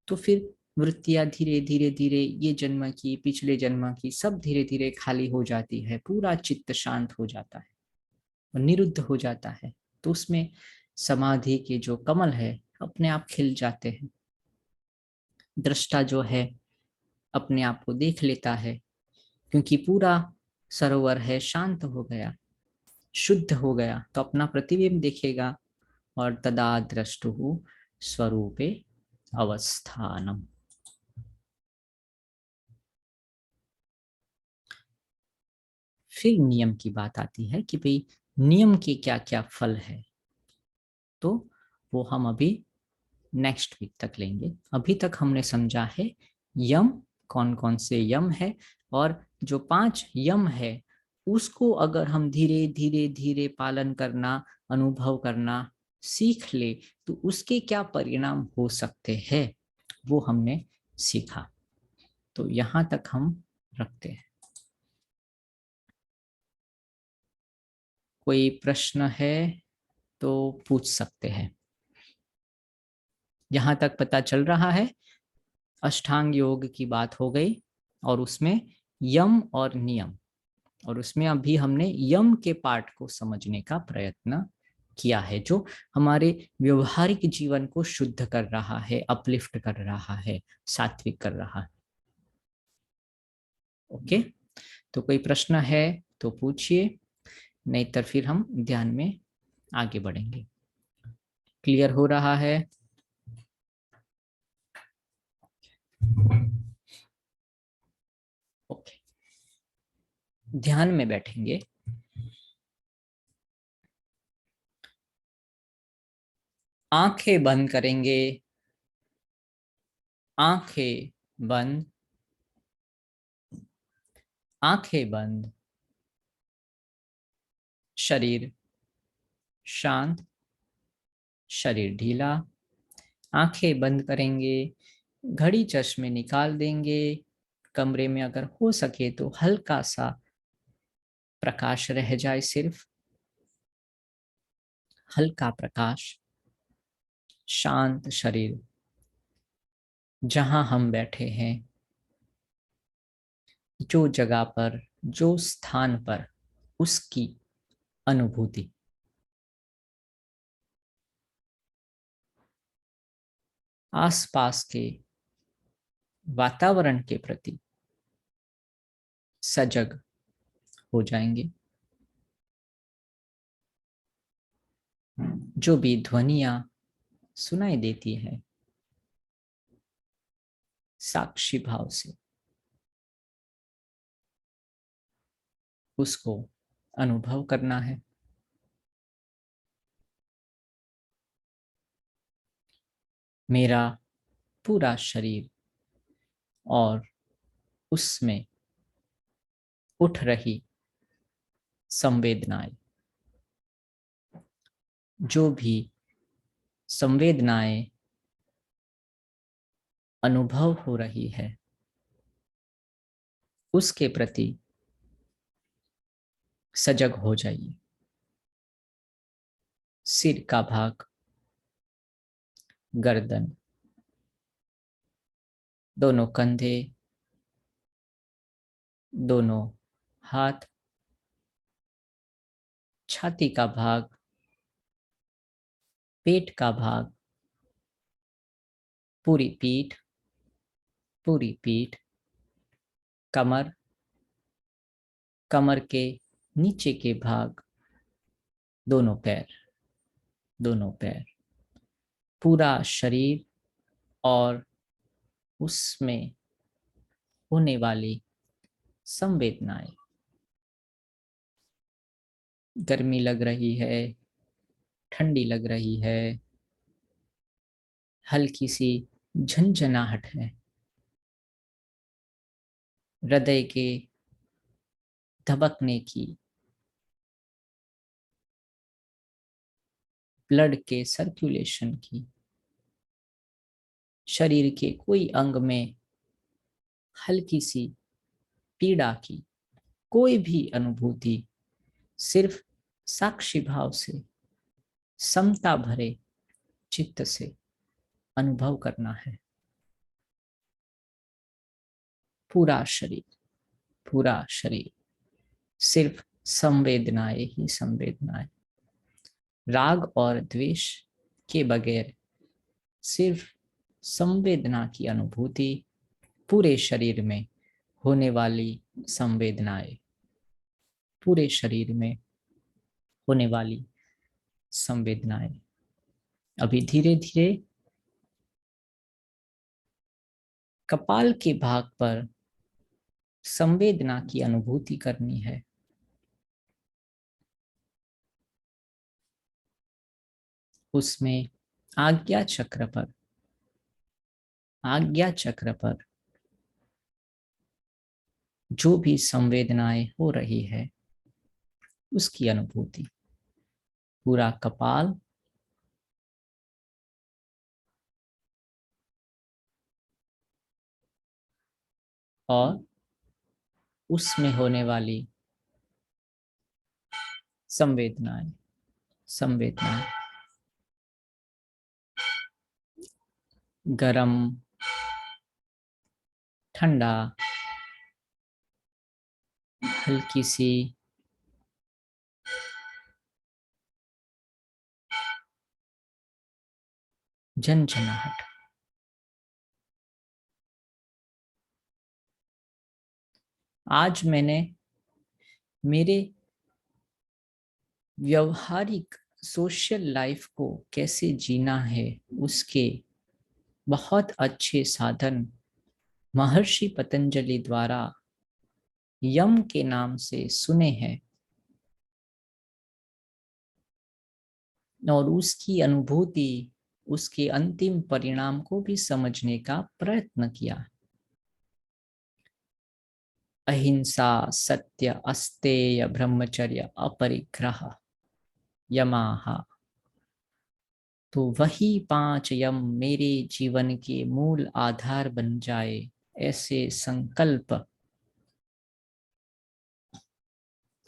तो फिर वृत्तियां धीरे धीरे धीरे, ये जन्म की, पिछले जन्म की, सब धीरे धीरे खाली हो जाती है, पूरा चित्त शांत हो जाता है और निरुद्ध हो जाता है। तो उसमें समाधि के जो कमल है अपने आप खिल जाते हैं। दृष्टा जो है अपने आप को देख लेता है, क्योंकि पूरा सरोवर है शांत हो गया, शुद्ध हो गया, तो अपना प्रतिबिंब देखेगा। और तदा द्रष्टुः स्वरूपे अवस्थानम। फिर नियम की बात आती है कि भाई नियम के क्या क्या फल है, तो वो हम अभी नेक्स्ट वीक तक लेंगे। अभी तक हमने समझा है यम, कौन कौन से यम है, और जो 5 यम है उसको अगर हम धीरे धीरे धीरे पालन करना, अनुभव करना सीख ले तो उसके क्या परिणाम हो सकते हैं वो हमने सीखा। तो यहाँ तक हम रखते हैं। कोई प्रश्न है तो पूछ सकते हैं। यहाँ तक पता चल रहा है अष्टांग योग की बात हो गई, और उसमें यम और नियम, और उसमें अभी हमने यम के पार्ट को समझने का प्रयत्न किया है, जो हमारे व्यवहारिक जीवन को शुद्ध कर रहा है, अपलिफ्ट कर रहा है, सात्विक कर रहा है। ओके, तो कोई प्रश्न है तो पूछिए, नहीं तो फिर हम ध्यान में आगे बढ़ेंगे। क्लियर हो रहा है? ओके, ध्यान में बैठेंगे। आंखें बंद करेंगे, आंखें बंद, आंखें बंद, शरीर शांत, शरीर ढीला। आंखें बंद करेंगे, घड़ी चश्मे निकाल देंगे, कमरे में अगर हो सके तो हल्का सा प्रकाश रह जाए, सिर्फ हल्का प्रकाश। शांत शरीर, जहां हम बैठे हैं, जो जगह पर, जो स्थान पर, उसकी अनुभूति। आसपास के वातावरण के प्रति सजग हो जाएंगे। जो भी ध्वनियां सुनाई देती है साक्षी भाव से उसको अनुभव करना है। मेरा पूरा शरीर और उसमें उठ रही संवेदनाएं, जो भी संवेदनाएं अनुभव हो रही है, उसके प्रति सजग हो जाइए। सिर का भाग, गर्दन, दोनों कंधे, दोनों हाथ, छाती का भाग, पेट का भाग, पूरी पीठ, पूरी पीठ, कमर, कमर के नीचे के भाग, दोनों पैर, दोनों पैर, पूरा शरीर और उसमें होने वाली संवेदनाएं। गर्मी लग रही है, ठंडी लग रही है, हल्की सी झंझनाहट है, हृदय के धबकने की, ब्लड के सर्कुलेशन की, शरीर के कोई अंग में हल्की सी पीड़ा की, कोई भी अनुभूति सिर्फ साक्षी भाव से, समता भरे चित्त से अनुभव करना है। पूरा शरीर, पूरा शरीर, सिर्फ संवेदनाएं ही संवेदनाएं, राग और द्वेष के बगैर सिर्फ संवेदना की अनुभूति, पूरे शरीर में होने वाली संवेदनाएं, पूरे शरीर में होने वाली संवेदनाएं। अभी धीरे धीरे कपाल के भाग पर संवेदना की अनुभूति करनी है। उसमें आज्ञा चक्र पर, आज्ञा चक्र पर जो भी संवेदनाएं हो रही है उसकी अनुभूति। पूरा कपाल, और उसमें होने वाली संवेदनाएं, संवेदनाएं, गरम, ठंडा, हल्की सी झंझनाहट। आज मैंने मेरे व्यवहारिक सोशल लाइफ को कैसे जीना है उसके बहुत अच्छे साधन महर्षि पतंजलि द्वारा यम के नाम से सुने हैं, और उसकी अनुभूति, उसके अंतिम परिणाम को भी समझने का प्रयत्न किया। अहिंसा, सत्य, अस्तेय, ब्रह्मचर्य, अपरिग्रह, यमाहा, तो वही 5 यम मेरे जीवन के मूल आधार बन जाए, ऐसे संकल्प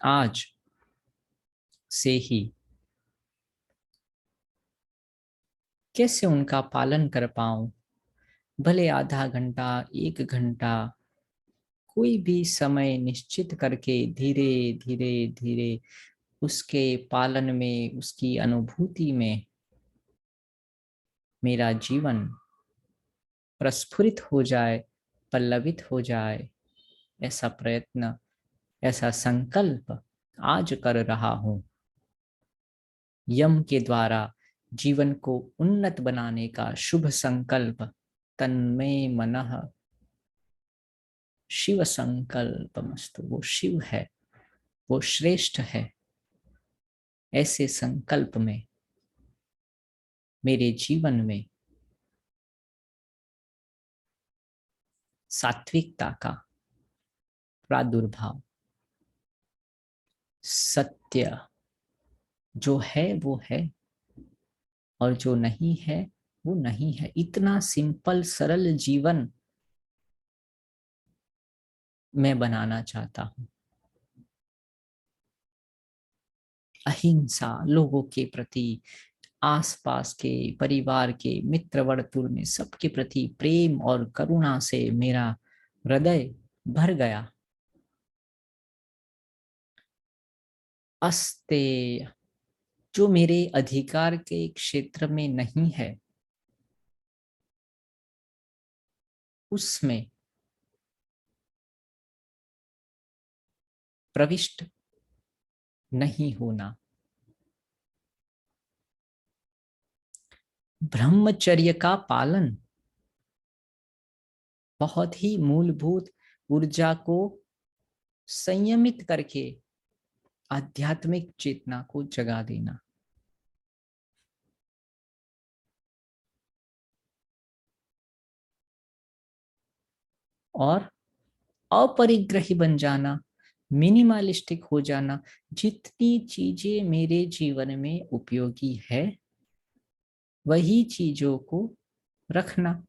आज से ही कैसे उनका पालन कर पाऊं। भले आधा घंटा, 1 घंटा, कोई भी समय निश्चित करके धीरे धीरे धीरे उसके पालन में, उसकी अनुभूति में मेरा जीवन प्रस्फुरित हो जाए, पल्लवित हो जाए, ऐसा प्रयत्न, ऐसा संकल्प आज कर रहा हूं। यम के द्वारा जीवन को उन्नत बनाने का शुभ संकल्प, तन्मे मनः शिव संकल्पमस्तु। वो शिव है, वो श्रेष्ठ है। ऐसे संकल्प में मेरे जीवन में सात्विकता का प्रादुर्भाव, सत्य जो है वो है और जो नहीं है वो नहीं है। इतना सिंपल सरल जीवन मैं बनाना चाहता हूं। अहिंसा, लोगों के प्रति, आसपास के, परिवार के, मित्र वर्तुल में सबके प्रति प्रेम और करुणा से मेरा हृदय भर गया। अस्तेय, जो मेरे अधिकार के क्षेत्र में नहीं है उसमें प्रविष्ट नहीं होना। ब्रह्मचर्य का पालन बहुत ही मूलभूत ऊर्जा को संयमित करके आध्यात्मिक चेतना को जगा देना। और अपरिग्रही बन जाना, मिनिमलिस्टिक हो जाना। जितनी चीजें मेरे जीवन में उपयोगी है वही चीजों को रखना।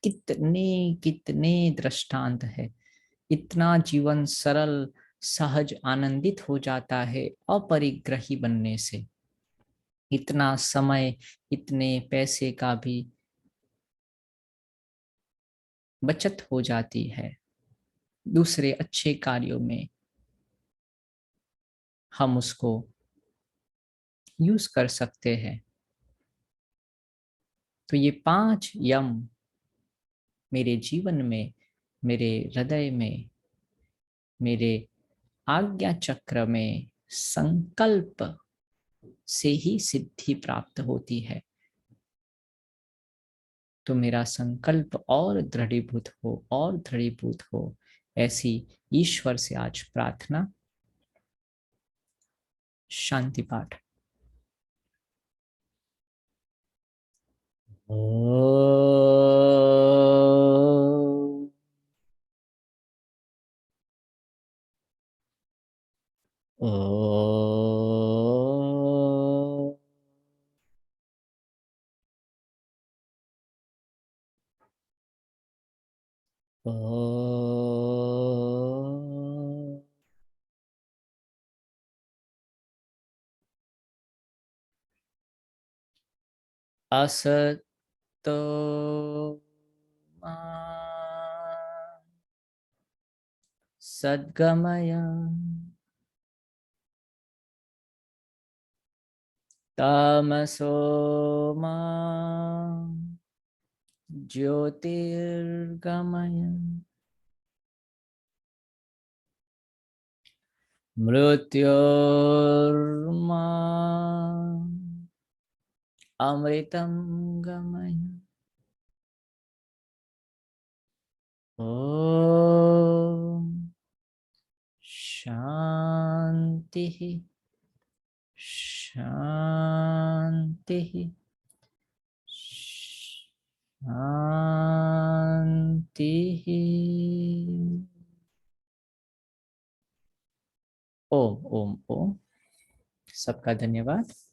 कितने कितने दृष्टांत है। इतना जीवन सरल, सहज, आनंदित हो जाता है अपरिग्रही बनने से। इतना समय, इतने पैसे का भी बचत हो जाती है। दूसरे अच्छे कार्यों में हम उसको यूज कर सकते हैं। तो ये 5 यम मेरे जीवन में, मेरे हृदय में, मेरे आज्ञा चक्र में संकल्प से ही सिद्धि प्राप्त होती है। तो मेरा संकल्प और दृढ़ीभूत हो, और दृढ़ीभूत हो, ऐसी ईश्वर से आज प्रार्थना। शांति पाठ। ओम। ओम। ओम। असतो मा सद्गमय तमसो मा ज्योतिर्गमय मृत्योर्मा अमृतं गमय। ओम शांति शांति शांति। ओम ओम ओम। सबका धन्यवाद।